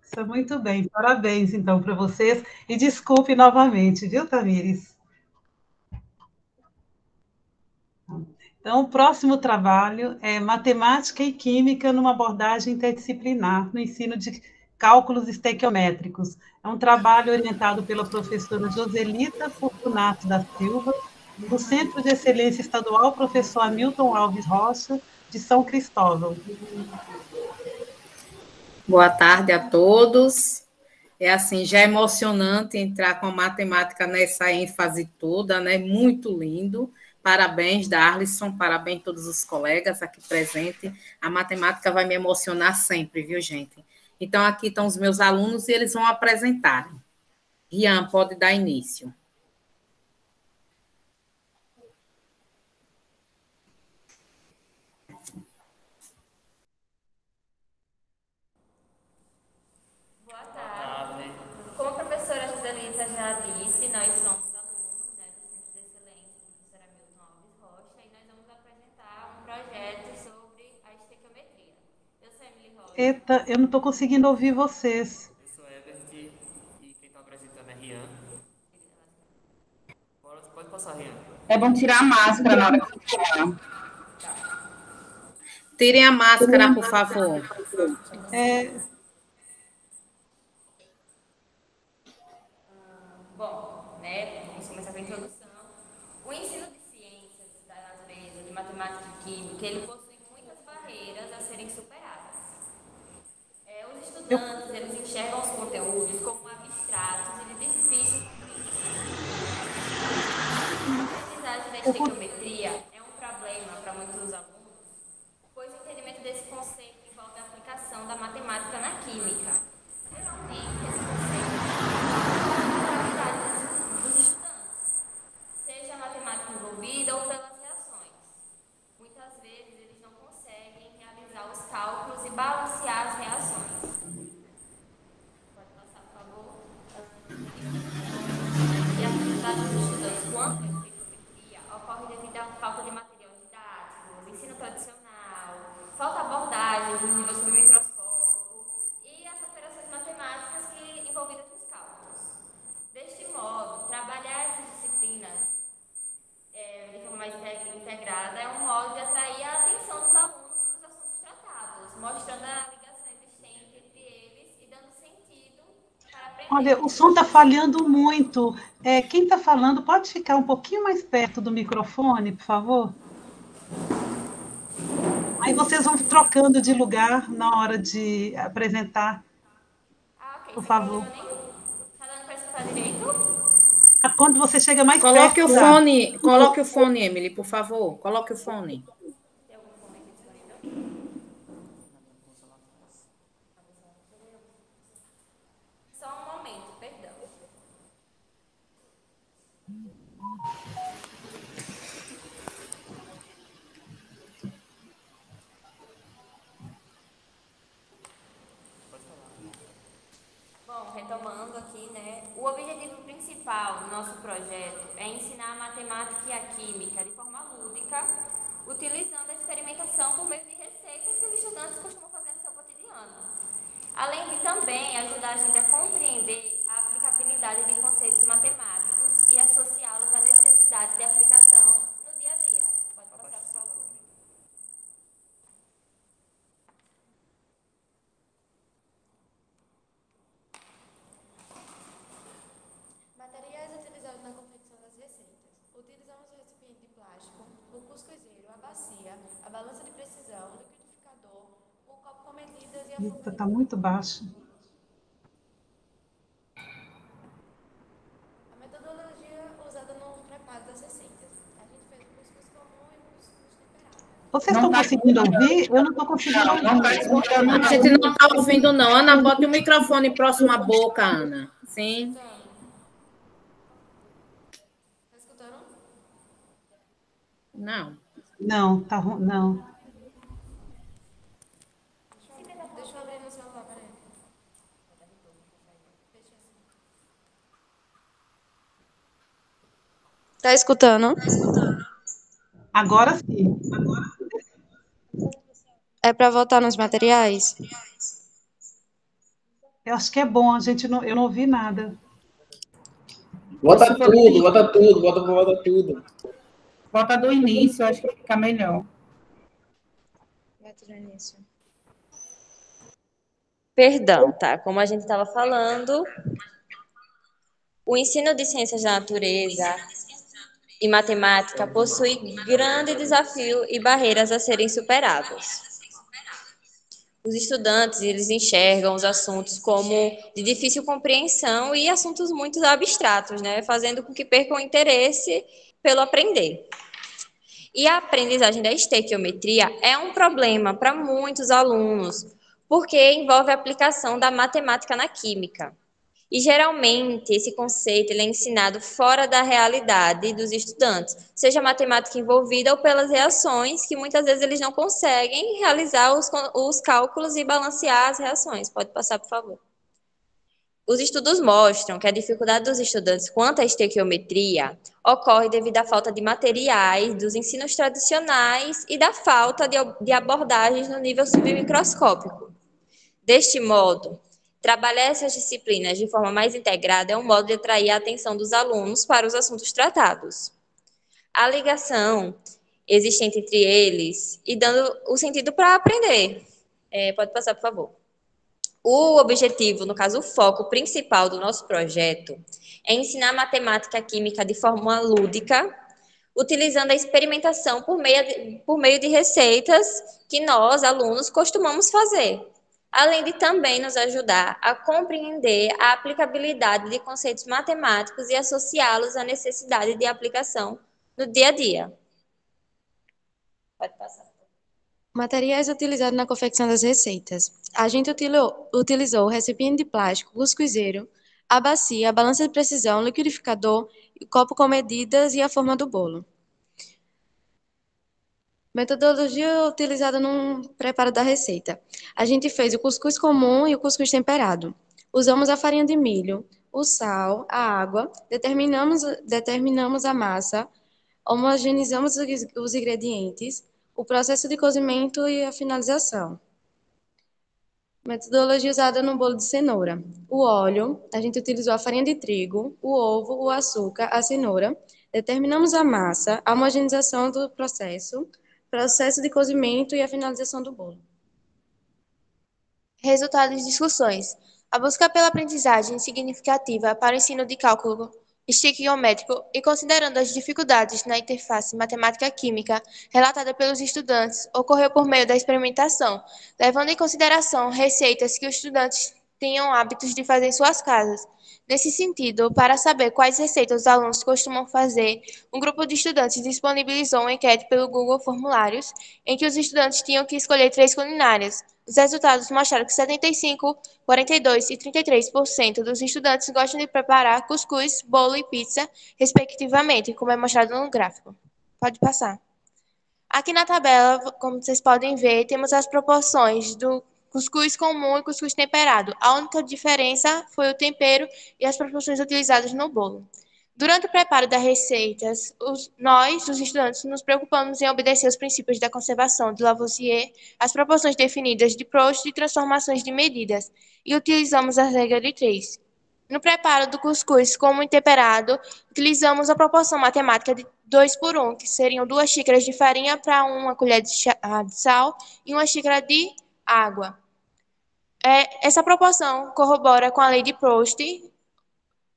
Isso é muito bem, parabéns então para vocês, e desculpe novamente, viu, Tamires? Então, o próximo trabalho é Matemática e Química numa abordagem interdisciplinar no ensino de cálculos estequiométricos. É um trabalho orientado pela professora Joselita Fortunato da Silva, do Centro de Excelência Estadual Professor Hamilton Alves Rocha, de São Cristóvão. Boa tarde a todos. Assim, já é emocionante entrar com a matemática nessa ênfase toda, né? Muito lindo. Parabéns, Darlisson, parabéns a todos os colegas aqui presentes. A matemática vai me emocionar sempre, viu, gente? Então, aqui estão os meus alunos e eles vão apresentar. Rian, pode dar início. Boa tarde. Como a professora Joselita já disse, nós somos alunos, né, do Centro de Excelência do professor Hamilton Alves Rocha, e nós vamos apresentar um projeto sobre a estequiometria. Eu sou Emily Rocha. Eita, eu não estou conseguindo ouvir vocês. Eu sou Ebert e quem está apresentando é Rian. Pode passar, Rian. É bom tirar a máscara na hora que falar. Tirem a máscara, por favor. Bom, né, vamos começar com a introdução. O ensino de ciências da natureza, de matemática e química, ele possui muitas barreiras a serem superadas. Os estudantes, eles enxergam os conteúdos como abstratos e de difícil a aprendizagem da estequiometria é um problema para muitos alunos, pois o entendimento desse conceito envolve a aplicação da matemática na química. Geralmente, esse conceito dos estudantes, seja a matemática envolvida ou pelas reações. Muitas vezes eles não conseguem realizar os cálculos e balancear as reações. Pode passar, por favor. E a atividade dos estudantes quanto à estequiometria ocorre Olha, o som está falhando muito. Quem está falando pode ficar um pouquinho mais perto do microfone, por favor? Aí vocês vão trocando de lugar na hora de apresentar, Ok, por sem favor. problema nenhum. Tá dando para escutar direito? Quando você chega mais Coloque perto coloque o fone, Emily, por favor. Coloque o fone. Tem algum fone aqui disponível? Só um momento, perdão. Bom, retomando aqui, né? O objetivo principal do nosso projeto é ensinar a matemática e a química de forma lúdica, utilizando a experimentação por meio de receitas que os estudantes costumam fazer no seu cotidiano. Além de também ajudar a gente a compreender a aplicabilidade de conceitos matemáticos e associá-los à necessidade de aplicação no dia a dia. Pode passar, por favor. Materiais utilizados na confecção das receitas. Utilizamos o recipiente de plástico, o cuscuzeiro, a bacia, a balança de precisão, o liquidificador, o copo com medidas e a forma Está muito baixo. A metodologia usada no preparo das receitas. A gente fez o cuscuz comum e o cuscuz temperado. Vocês estão conseguindo ouvir? Eu não estou conseguindo ouvir. Não está escutando, A gente não está ouvindo, não. Ana, bota o microfone próximo à boca, Ana. Sim. Tá escutando? Não. Não, tá ruim, não. Deixa eu abrir no celular, peraí. Tá escutando? Agora sim. É para voltar nos materiais? Eu acho que é bom, eu não ouvi nada. Bota tudo, bota tudo, bota tudo. Bota do início, acho que fica melhor. No início. Perdão, tá? Como a gente estava falando, o ensino de ciências da natureza e matemática possui grande desafio e barreiras a serem superadas. Os estudantes, eles enxergam os assuntos como de difícil compreensão e assuntos muito abstratos, né? Fazendo com que percam o interesse pelo aprender. E a aprendizagem da estequiometria é um problema para muitos alunos, porque envolve a aplicação da matemática na química. E, geralmente, esse conceito ele é ensinado fora da realidade dos estudantes, seja a matemática envolvida ou pelas reações, que muitas vezes eles não conseguem realizar os cálculos e balancear as reações. Pode passar, por favor. Os estudos mostram que a dificuldade dos estudantes quanto à estequiometria ocorre devido à falta de materiais, dos ensinos tradicionais e da falta de abordagens no nível submicroscópico. Deste modo, trabalhar essas disciplinas de forma mais integrada é um modo de atrair a atenção dos alunos para os assuntos tratados. A ligação existente entre eles e dando o sentido para aprender. Pode passar, por favor. O objetivo, no caso, o foco principal do nosso projeto é ensinar matemática e química de forma lúdica, utilizando a experimentação por meio de receitas que nós, alunos, costumamos fazer, além de também nos ajudar a compreender a aplicabilidade de conceitos matemáticos e associá-los à necessidade de aplicação no dia a dia. Pode passar. Materiais utilizados na confecção das receitas. A gente utilizou o recipiente de plástico, o cuscuzeiro, a bacia, a balança de precisão, o liquidificador, o copo com medidas e a forma do bolo. Metodologia utilizada no preparo da receita. A gente fez o cuscuz comum e o cuscuz temperado. Usamos a farinha de milho, o sal, a água, determinamos a massa, homogeneizamos os ingredientes, o processo de cozimento e a finalização. Metodologia usada no bolo de cenoura. O óleo, a gente utilizou a farinha de trigo, o ovo, o açúcar, a cenoura. Determinamos a massa, a homogeneização do processo de cozimento e a finalização do bolo. Resultado de discussões. A busca pela aprendizagem significativa para o ensino de cálculo estequiométrico e considerando as dificuldades na interface matemática-química relatada pelos estudantes, ocorreu por meio da experimentação, levando em consideração receitas que os estudantes tenham hábitos de fazer em suas casas. Nesse sentido, para saber quais receitas os alunos costumam fazer, um grupo de estudantes disponibilizou uma enquete pelo Google Formulários, em que os estudantes tinham que escolher 3 culinárias. Os resultados mostraram que 75%, 42% e 33% dos estudantes gostam de preparar cuscuz, bolo e pizza, respectivamente, como é mostrado no gráfico. Pode passar. Aqui na tabela, como vocês podem ver, temos as proporções do cuscuz comum e cuscuz temperado. A única diferença foi o tempero e as proporções utilizadas no bolo. Durante o preparo das receitas, nós, os estudantes, nos preocupamos em obedecer os princípios da conservação de Lavoisier, as proporções definidas de Proust e transformações de medidas, e utilizamos a regra de 3. No preparo do cuscuz comum e temperado, utilizamos a proporção matemática de 2:1, que seriam 2 xícaras de farinha para 1 colher de sal e 1 xícara de água. Essa proporção corrobora com a lei de Proust,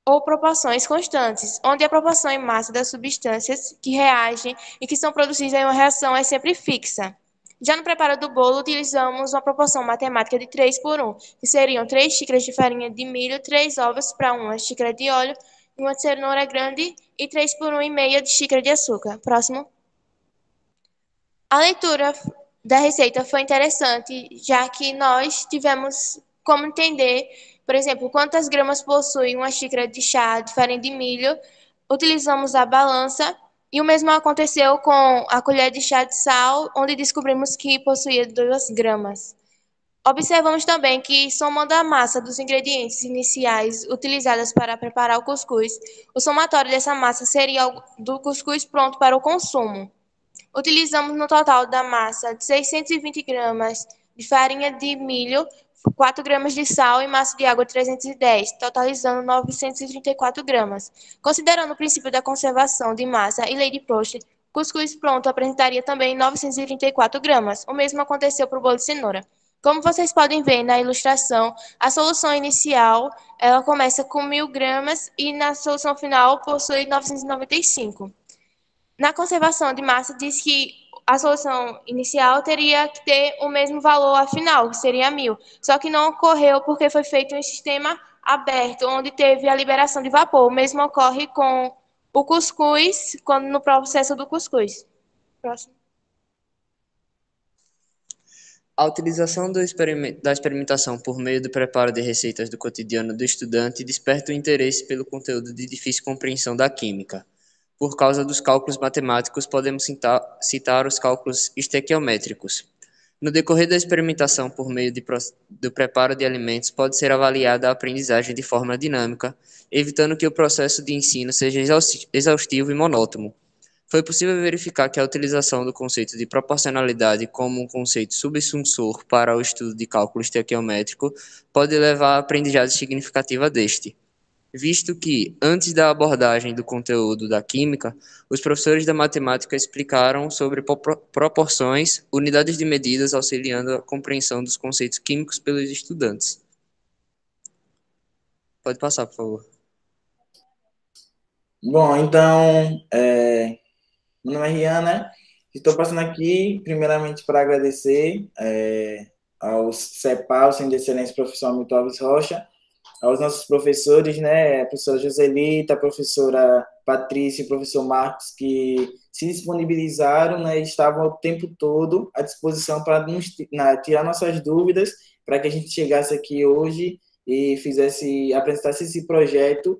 ou proporções constantes, onde a proporção em massa das substâncias que reagem e que são produzidas em uma reação é sempre fixa. Já no preparo do bolo, utilizamos uma proporção matemática de 3:1, que seriam 3 xícaras de farinha de milho, 3 ovos para 1 xícara de óleo, 1 cenoura grande e 3:1,5 de xícara de açúcar. Próximo. A leitura da receita foi interessante, já que nós tivemos como entender, por exemplo, quantas gramas possui 1 xícara de chá de farinha de milho. Utilizamos a balança e o mesmo aconteceu com a colher de chá de sal, onde descobrimos que possuía 2 gramas. Observamos também que, somando a massa dos ingredientes iniciais utilizadas para preparar o cuscuz, o somatório dessa massa seria do cuscuz pronto para o consumo. Utilizamos no total da massa de 620 gramas de farinha de milho, 4 gramas de sal e massa de água 310, totalizando 934 gramas. Considerando o princípio da conservação de massa e lei de Proust, cuscuz pronto apresentaria também 934 gramas. O mesmo aconteceu para o bolo de cenoura. Como vocês podem ver na ilustração, a solução inicial ela começa com 1.000 gramas e na solução final possui 995. Na conservação de massa, diz que a solução inicial teria que ter o mesmo valor a final, que seria 1.000. Só que não ocorreu porque foi feito em sistema aberto, onde teve a liberação de vapor. O mesmo ocorre com o cuscuz, quando no processo do cuscuz. Próximo. A utilização da experimentação por meio do preparo de receitas do cotidiano do estudante desperta o interesse pelo conteúdo de difícil compreensão da química. Por causa dos cálculos matemáticos, podemos citar os cálculos estequiométricos. No decorrer da experimentação por meio do preparo de alimentos, pode ser avaliada a aprendizagem de forma dinâmica, evitando que o processo de ensino seja exaustivo e monótono. Foi possível verificar que a utilização do conceito de proporcionalidade como um conceito subsunsor para o estudo de cálculo estequiométrico pode levar à aprendizagem significativa deste, visto que, antes da abordagem do conteúdo da química, os professores da matemática explicaram sobre proporções, unidades de medidas, auxiliando a compreensão dos conceitos químicos pelos estudantes. Pode passar, por favor. Bom, então, meu nome é Rian, né? Estou passando aqui, primeiramente, para agradecer aos CEPA, o Centro de Excelência Professor Hamilton Alves Rocha, aos nossos professores, né, a professora Joselita, a professora Patrícia e o professor Marcos, que se disponibilizaram, né, e estavam o tempo todo à disposição para tirar nossas dúvidas, para que a gente chegasse aqui hoje e apresentasse esse projeto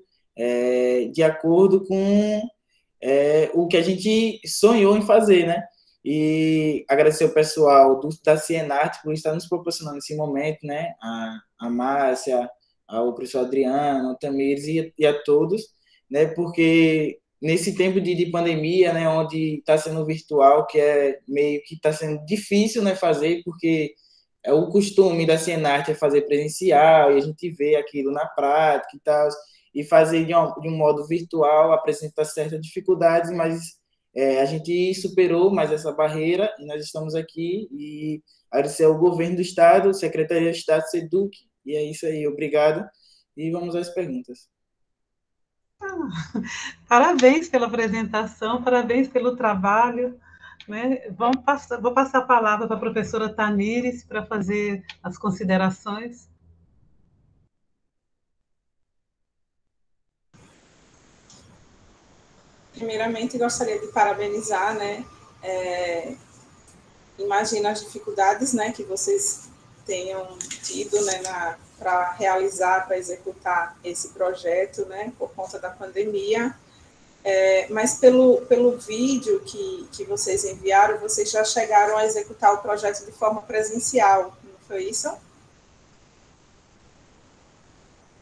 de acordo com o que a gente sonhou em fazer, né? E agradecer ao pessoal da Cienarte por estar nos proporcionando esse momento, né? A Márcia, ao professor Adriano, ao Tamires e a todos, né? Porque nesse tempo de pandemia, né, onde está sendo virtual, que é meio que está sendo difícil, né, fazer, porque o costume da Cienarte é fazer presencial, e a gente vê aquilo na prática e tal, e fazer de um modo virtual apresenta certas dificuldades, mas a gente superou mais essa barreira, e nós estamos aqui, e agradecer ao governo do Estado, Secretaria de Estado, SEDUC, E é isso aí, obrigado. E vamos às perguntas. Parabéns pela apresentação, parabéns pelo trabalho. Né? Vou passar a palavra para a professora Tamires para fazer as considerações. Primeiramente, gostaria de parabenizar, né? Imagino as dificuldades, né, que vocês tenham tido, né, para realizar, para executar esse projeto, né, por conta da pandemia. Mas pelo vídeo que vocês enviaram, vocês já chegaram a executar o projeto de forma presencial, não foi isso?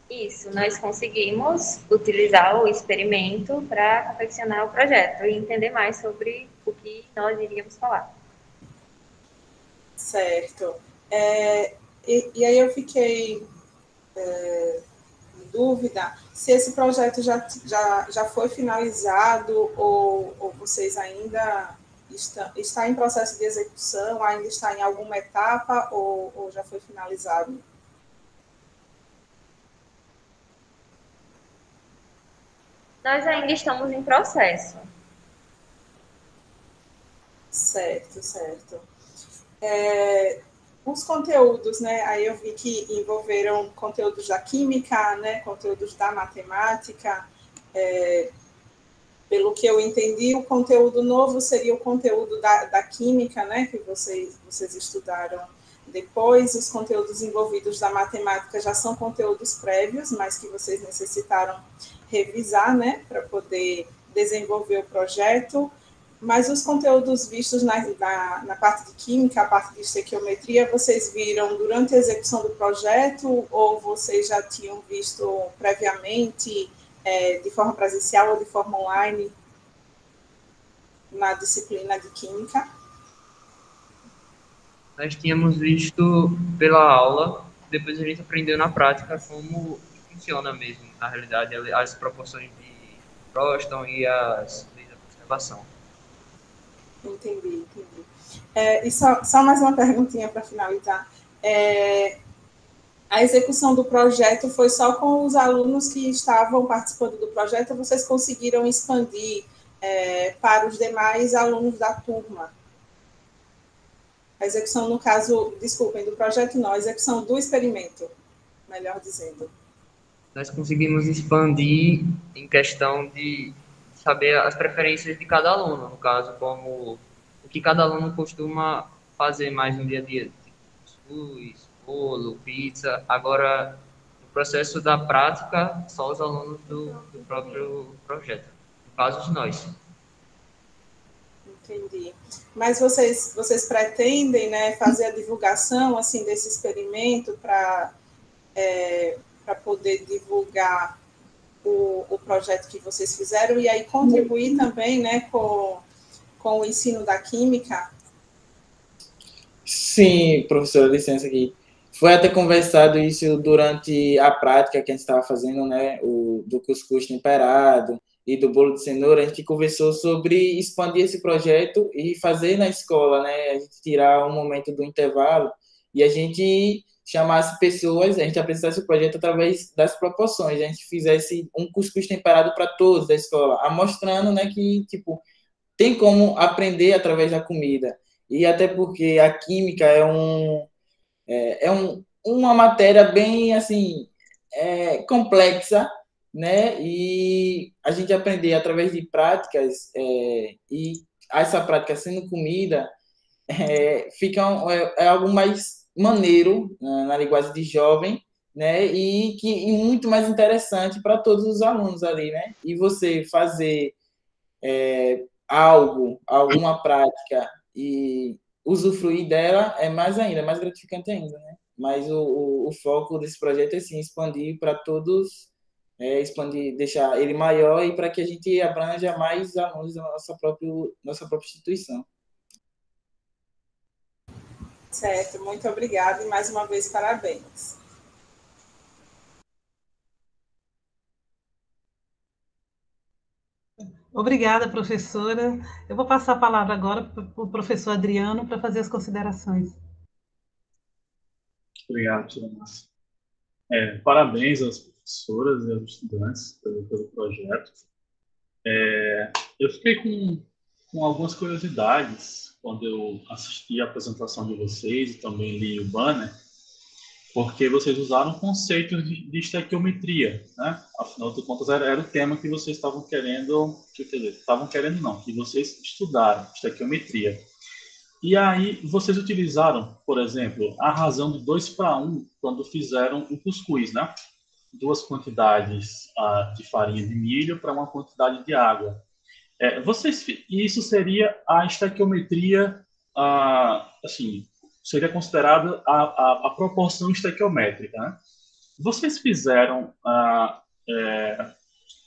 Isso, nós conseguimos utilizar o experimento para confeccionar o projeto e entender mais sobre o que nós iríamos falar. Certo. E aí eu fiquei em dúvida se esse projeto já foi finalizado ou vocês ainda está em processo de execução, ainda está em alguma etapa ou já foi finalizado? Nós ainda estamos em processo. Certo, certo. Os conteúdos, né? Aí eu vi que envolveram conteúdos da química, né? Conteúdos da matemática. Pelo que eu entendi, o conteúdo novo seria o conteúdo da química, né? Que vocês estudaram depois. Os conteúdos envolvidos da matemática já são conteúdos prévios, mas que vocês necessitaram revisar, né? Para poder desenvolver o projeto. Mas os conteúdos vistos na parte de química, a parte de estequiometria, vocês viram durante a execução do projeto ou vocês já tinham visto previamente, de forma presencial ou de forma online, na disciplina de química? Nós tínhamos visto pela aula, depois a gente aprendeu na prática como funciona mesmo, na realidade, as proporções de próton e as leis da conservação. Entendi. E só mais uma perguntinha para finalizar. A execução do projeto foi só com os alunos que estavam participando do projeto, ou vocês conseguiram expandir para os demais alunos da turma? A execução, no caso, desculpem, do projeto não, a execução do experimento, melhor dizendo. Nós conseguimos expandir em questão de saber as preferências de cada aluno, no caso, como o que cada aluno costuma fazer mais no dia a dia, tipo cuscuz, bolo, pizza. Agora, no processo da prática, só os alunos do próprio projeto, no caso, nós. Entendi. Mas vocês pretendem, né, fazer a divulgação assim, desse experimento para poder divulgar o projeto que vocês fizeram e aí contribuir também, né, com o ensino da química? Sim, professora, licença aqui. Foi até conversado isso durante a prática que a gente estava fazendo, né, do cuscuz temperado e do bolo de cenoura. A gente conversou sobre expandir esse projeto e fazer na escola, né, a gente tirar um momento do intervalo e a gente chamasse pessoas, a gente apresentasse o projeto através das proporções, a gente fizesse um cuscuz temperado para todos da escola, mostrando, né, que, tipo, tem como aprender através da comida. E até porque a química uma matéria bem, assim, complexa, né, e a gente aprender através de práticas, e essa prática sendo comida, fica algo mais maneiro, na linguagem de jovem, né? E muito mais interessante para todos os alunos ali, né? E você fazer alguma prática e usufruir dela é mais ainda, mais gratificante ainda, né? Mas o foco desse projeto é sim expandir para todos, expandir, deixar ele maior e para que a gente abranja mais alunos da nossa própria instituição. Certo, muito obrigada e mais uma vez parabéns. Obrigada, professora. Eu vou passar a palavra agora para o professor Adriano para fazer as considerações. Obrigado, tia Márcia. Parabéns às professoras e aos estudantes pelo projeto. Eu fiquei com algumas curiosidades quando eu assisti a apresentação de vocês e também li o banner, porque vocês usaram conceitos de estequiometria, né? Afinal de contas, era o tema que vocês estavam querendo, quer dizer, estavam querendo não, que vocês estudaram, estequiometria. E aí, vocês utilizaram, por exemplo, a razão do 2:1 quando fizeram o cuscuz, né? 2 quantidades de farinha de milho para uma quantidade de água. Isso seria a estequiometria, assim, seria considerada a proporção estequiométrica, né? Vocês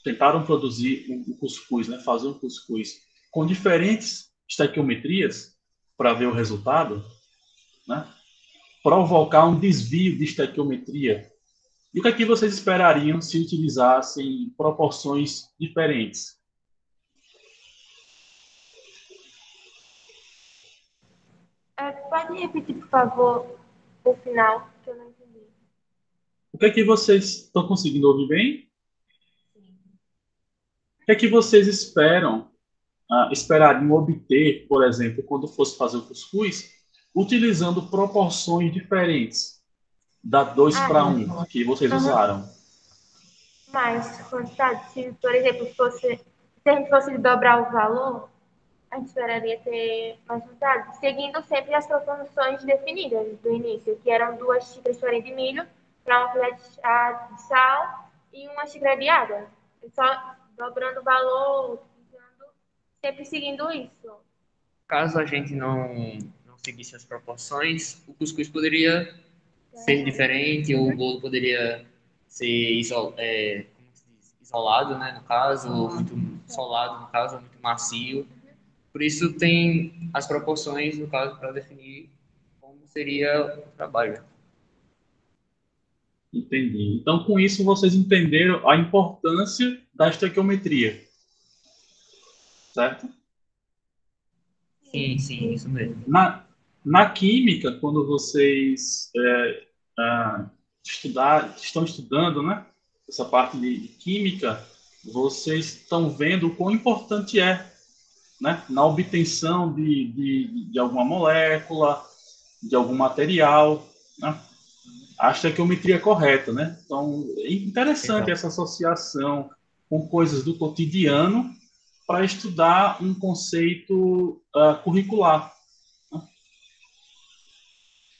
tentaram produzir o cuscuz, né? Fazer um cuscuz com diferentes estequiometrias para ver o resultado, né? Provocar um desvio de estequiometria. E o que é que vocês esperariam se utilizassem proporções diferentes? Pode repetir, por favor, o final, que eu não entendi. O que é que vocês estão conseguindo ouvir bem? O que é que vocês esperariam obter, por exemplo, quando fosse fazer o cuscuz, utilizando proporções diferentes da 2:1 que vocês usaram? Mais quantidade, se, por exemplo, se a gente fosse dobrar o valor, a gente esperaria ter mais quantidade, seguindo sempre as proporções definidas do início, que eram 2 xícaras de farinha de milho para uma colher de sal e uma xícara de água. Só dobrando o valor, sempre seguindo isso. Caso a gente não seguisse as proporções, o cuscuz poderia ser diferente, ou o bolo poderia ser isolado, né, no caso, ou muito solado, no caso, ou muito macio. Por isso tem as proporções, no caso, para definir como seria o trabalho. Entendi. Então, com isso, vocês entenderam a importância da estequiometria, certo? Sim, isso mesmo. Na química, quando vocês estão estudando, né, essa parte de química, vocês estão vendo o quão importante é, né, na obtenção de alguma molécula, de algum material, né, a estequiometria correta, né? Então, é interessante essa associação com coisas do cotidiano para estudar um conceito curricular.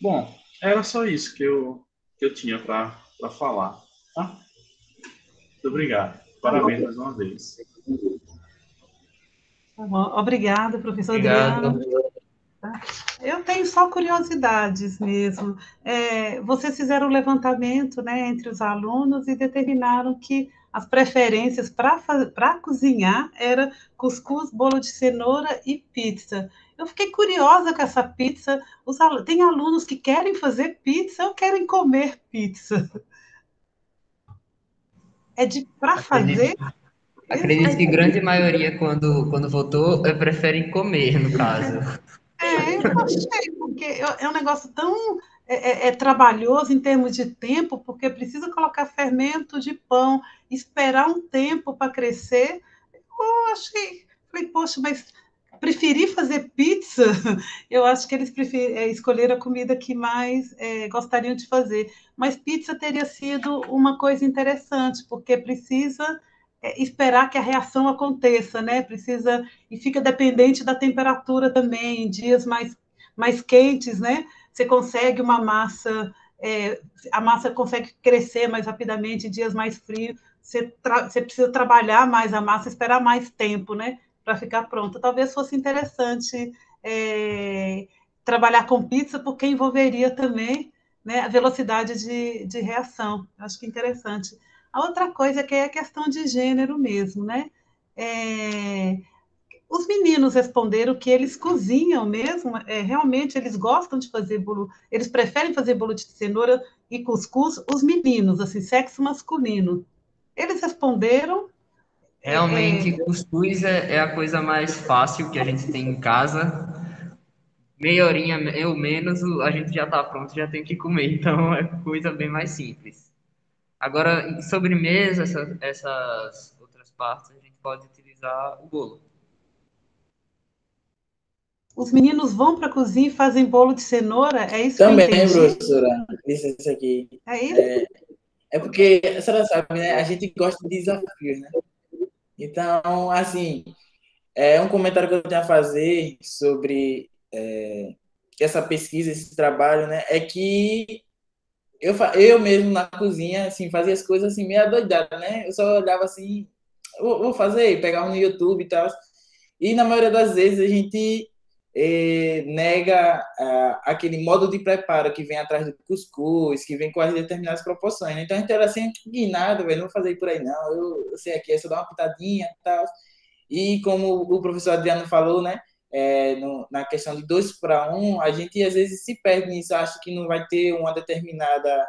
Bom, era só isso que eu tinha para falar. Tá? Muito obrigado. Parabéns mais uma vez. Obrigada, professor Obrigado. Adriano. Eu tenho só curiosidades mesmo. Vocês fizeram um levantamento, né, entre os alunos e determinaram que as preferências para cozinhar era cuscuz, bolo de cenoura e pizza. Eu fiquei curiosa com essa pizza. Tem alunos que querem fazer pizza ou querem comer pizza? Para fazer? Acredito que grande maioria, quando votou, preferem comer, no caso. Eu achei, porque é um negócio tão trabalhoso em termos de tempo, porque precisa colocar fermento de pão, esperar um tempo para crescer. Eu falei, poxa, mas preferir fazer pizza, eu acho que eles escolheram a comida que mais gostariam de fazer. Mas pizza teria sido uma coisa interessante, porque precisa esperar que a reação aconteça, né? E fica dependente da temperatura também. Em dias mais quentes, né? Você consegue uma massa, a massa consegue crescer mais rapidamente. Em dias mais frios, você precisa trabalhar mais a massa, esperar mais tempo, né? Para ficar pronta. Talvez fosse interessante trabalhar com pizza, porque envolveria também, né, a velocidade de reação. Acho que é interessante. A outra coisa que é a questão de gênero mesmo, né? Os meninos responderam que eles cozinham mesmo, realmente eles gostam de fazer bolo, eles preferem fazer bolo de cenoura e cuscuz, os meninos, assim, sexo masculino. Eles responderam... Realmente, cuscuz é a coisa mais fácil que a gente tem em casa. Meia horinha ou menos, a gente já está pronto, já tem que comer. Então, é coisa bem mais simples. Agora, em sobremesa, essas outras partes, a gente pode utilizar o bolo. Os meninos vão para a cozinha e fazem bolo de cenoura? É isso que eu Também, entendi? professora, licença aqui. É isso? É porque, a senhora sabe, né? A gente gosta de desafios, né? Então, assim, é um comentário que eu tenho a fazer sobre essa pesquisa, esse trabalho, né? É que eu mesmo na cozinha, assim, fazia as coisas assim, meio adoidada, né? Eu só olhava assim, vou fazer, pegava no YouTube e tal. E na maioria das vezes a gente nega aquele modo de preparo que vem atrás do cuscuz, que vem com as determinadas proporções, né? Então a gente era assim, nada, velho, não vou fazer por aí não, eu sei aqui, é só dar uma pitadinha e tal. E como o professor Adriano falou, né? Na questão de 2 para 1, a gente às vezes se perde nisso, acha que não vai ter uma determinada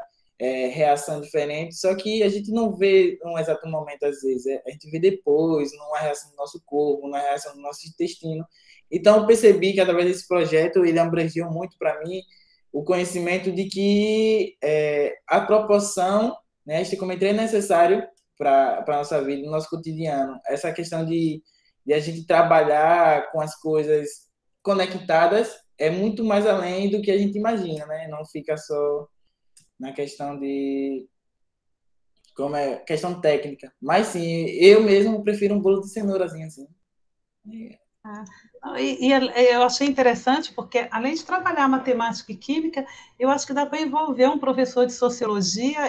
reação diferente, só que a gente não vê num exato momento, às vezes, a gente vê depois, numa reação do nosso corpo, numa reação do nosso intestino. Então, eu percebi que, através desse projeto, ele abrangeu muito para mim o conhecimento de que a proporção, né, este comentário é necessário para a nossa vida, no nosso cotidiano. Essa questão de a gente trabalhar com as coisas conectadas é muito mais além do que a gente imagina, né? Não fica só na questão de questão técnica. Mas sim, eu mesmo prefiro um bolo de cenourazinha assim. Eu achei interessante porque, além de trabalhar matemática e química, eu acho que dá para envolver um professor de sociologia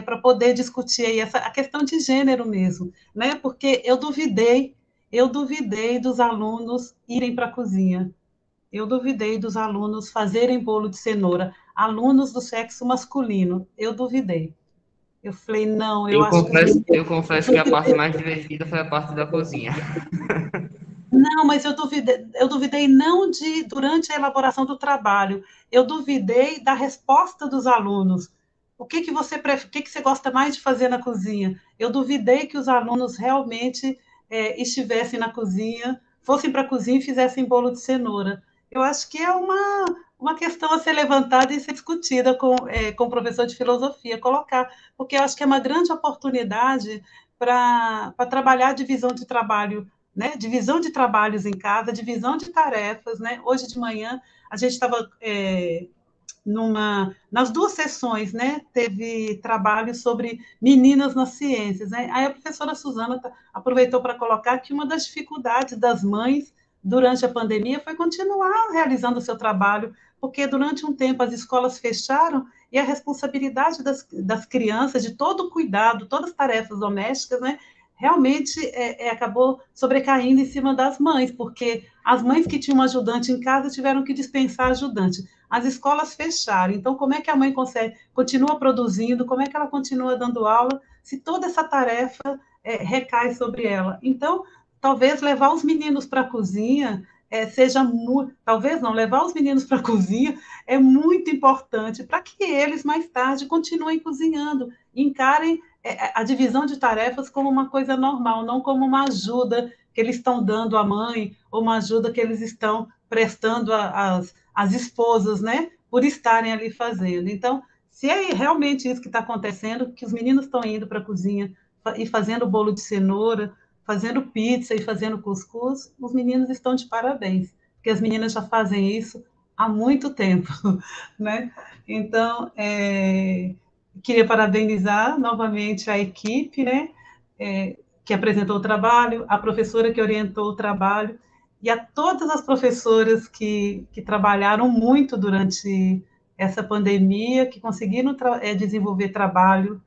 para poder discutir aí a questão de gênero mesmo, né? Porque eu duvidei dos alunos irem para a cozinha. Eu duvidei dos alunos fazerem bolo de cenoura. Alunos do sexo masculino, eu duvidei. Eu falei, não, eu acho que... Eu confesso que a parte mais divertida foi a parte da cozinha. Não, mas eu duvidei não durante a elaboração do trabalho, eu duvidei da resposta dos alunos. O que você gosta mais de fazer na cozinha? Eu duvidei que os alunos realmente estivessem na cozinha, fossem para a cozinha e fizessem bolo de cenoura. Eu acho que é uma questão a ser levantada e ser discutida com o professor de filosofia, colocar, porque eu acho que é uma grande oportunidade para trabalhar a divisão de trabalho, né? Divisão de trabalhos em casa, divisão de tarefas, né? Hoje de manhã a gente estava nas 2 sessões, né? Teve trabalho sobre meninas nas ciências, né? Aí a professora Suzana aproveitou para colocar que uma das dificuldades das mães durante a pandemia foi continuar realizando o seu trabalho, porque durante um tempo as escolas fecharam e a responsabilidade das crianças, de todo o cuidado, todas as tarefas domésticas, né? Realmente acabou sobrecaindo em cima das mães, porque as mães que tinham ajudante em casa tiveram que dispensar ajudante. As escolas fecharam, então como é que a mãe continua produzindo, como é que ela continua dando aula, se toda essa tarefa recai sobre ela? Então, talvez levar os meninos para a cozinha talvez não, levar os meninos para a cozinha é muito importante para que eles mais tarde continuem cozinhando, encarem a divisão de tarefas como uma coisa normal, não como uma ajuda que eles estão dando à mãe, ou uma ajuda que eles estão prestando às esposas, né, por estarem ali fazendo. Então, se é realmente isso que está acontecendo, que os meninos estão indo para a cozinha e fazendo bolo de cenoura, fazendo pizza e fazendo cuscuz, os meninos estão de parabéns, porque as meninas já fazem isso há muito tempo, né? Então, queria parabenizar novamente a equipe, né, que apresentou o trabalho, a professora que orientou o trabalho, e a todas as professoras que trabalharam muito durante essa pandemia, que conseguiram desenvolver trabalho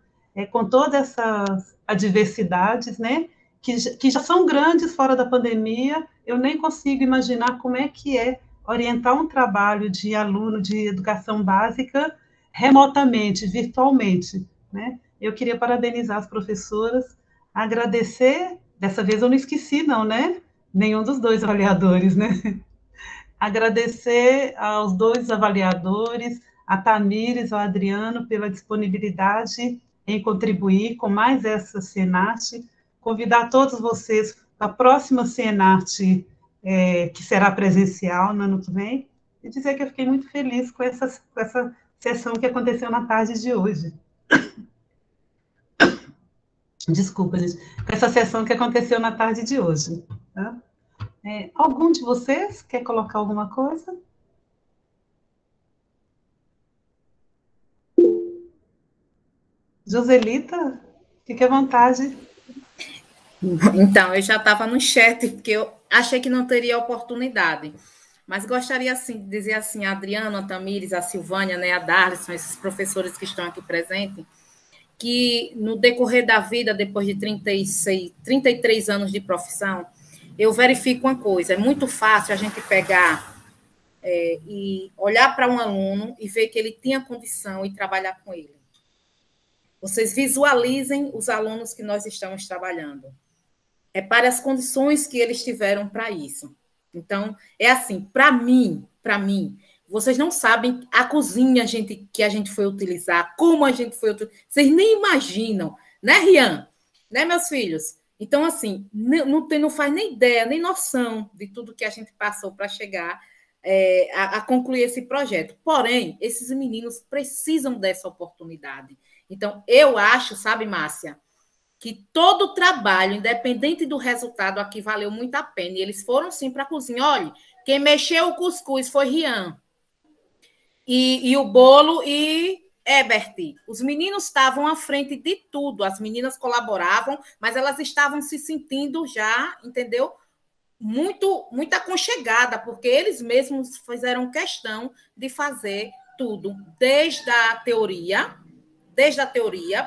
com todas essas adversidades, né, que já são grandes fora da pandemia. Eu nem consigo imaginar como é que é orientar um trabalho de aluno de educação básica remotamente, virtualmente, né? Eu queria parabenizar as professoras, agradecer, dessa vez eu não esqueci não, né? Nenhum dos 2 avaliadores, né? Agradecer aos 2 avaliadores, a Tamires, ao Adriano, pela disponibilidade em contribuir com mais essa Senarte, convidar todos vocês para a próxima Senarte, que será presencial no ano que vem, e dizer que eu fiquei muito feliz com essa sessão que aconteceu na tarde de hoje. Desculpa, gente, com essa sessão que aconteceu na tarde de hoje. Tá? Algum de vocês quer colocar alguma coisa? Joselita, fique à vontade. Então, eu já estava no chat, porque eu achei que não teria oportunidade. Mas gostaria, assim, de dizer assim, a Adriana, a Tamires, a Silvânia, né, a Darlison, esses professores que estão aqui presentes, que no decorrer da vida, depois de 33 anos de profissão, eu verifico uma coisa, é muito fácil a gente pegar e olhar para um aluno e ver que ele tinha condição e trabalhar com ele. Vocês visualizem os alunos que nós estamos trabalhando. Repare as condições que eles tiveram para isso. Então, é assim, para mim, vocês não sabem a cozinha que a gente foi utilizar, como a gente foi utilizar. Vocês nem imaginam, né, Rian? Né, meus filhos? Então, assim, não faz nem ideia, nem noção de tudo que a gente passou para chegar a concluir esse projeto. Porém, esses meninos precisam dessa oportunidade. Então, eu acho, sabe, Márcia, que todo o trabalho, independente do resultado, aqui valeu muito a pena. E eles foram, sim, para a cozinha. Olha, quem mexeu o cuscuz foi Rian. E o bolo e Ebert. Os meninos estavam à frente de tudo. As meninas colaboravam, mas elas estavam se sentindo já, entendeu? Muito aconchegada, porque eles mesmos fizeram questão de fazer tudo, desde a teoria,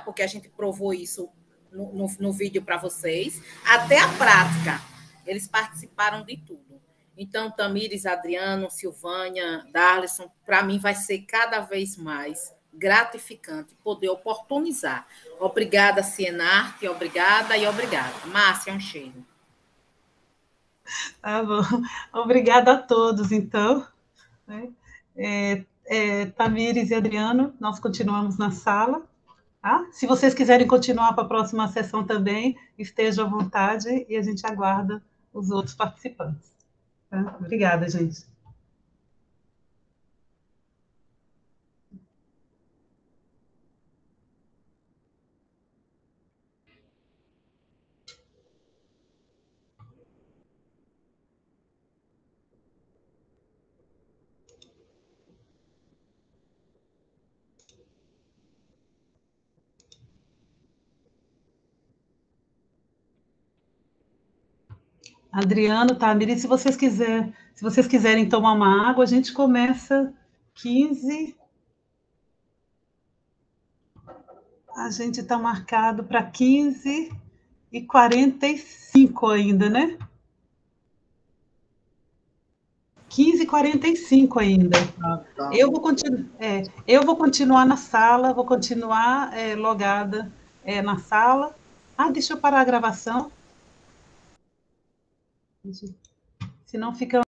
porque a gente provou isso no vídeo para vocês, até a prática. Eles participaram de tudo. Então, Tamires, Adriano, Silvânia, Darlison, para mim vai ser cada vez mais gratificante poder oportunizar. Obrigada, Cienarte, obrigada e obrigada. Márcia, um cheiro. Tá bom. Obrigada a todos, então. Tamires e Adriano, nós continuamos na sala. Tá? Se vocês quiserem continuar para a próxima sessão também, estejam à vontade e a gente aguarda os outros participantes. Tá? Obrigada, gente. Adriano, Tamires, se vocês quiserem tomar uma água, a gente começa 15. A gente está marcado para 15h45 ainda, né? 15h45 ainda. Tá. Eu vou continuar na sala, vou continuar logada na sala. Deixa eu parar a gravação. Senão fica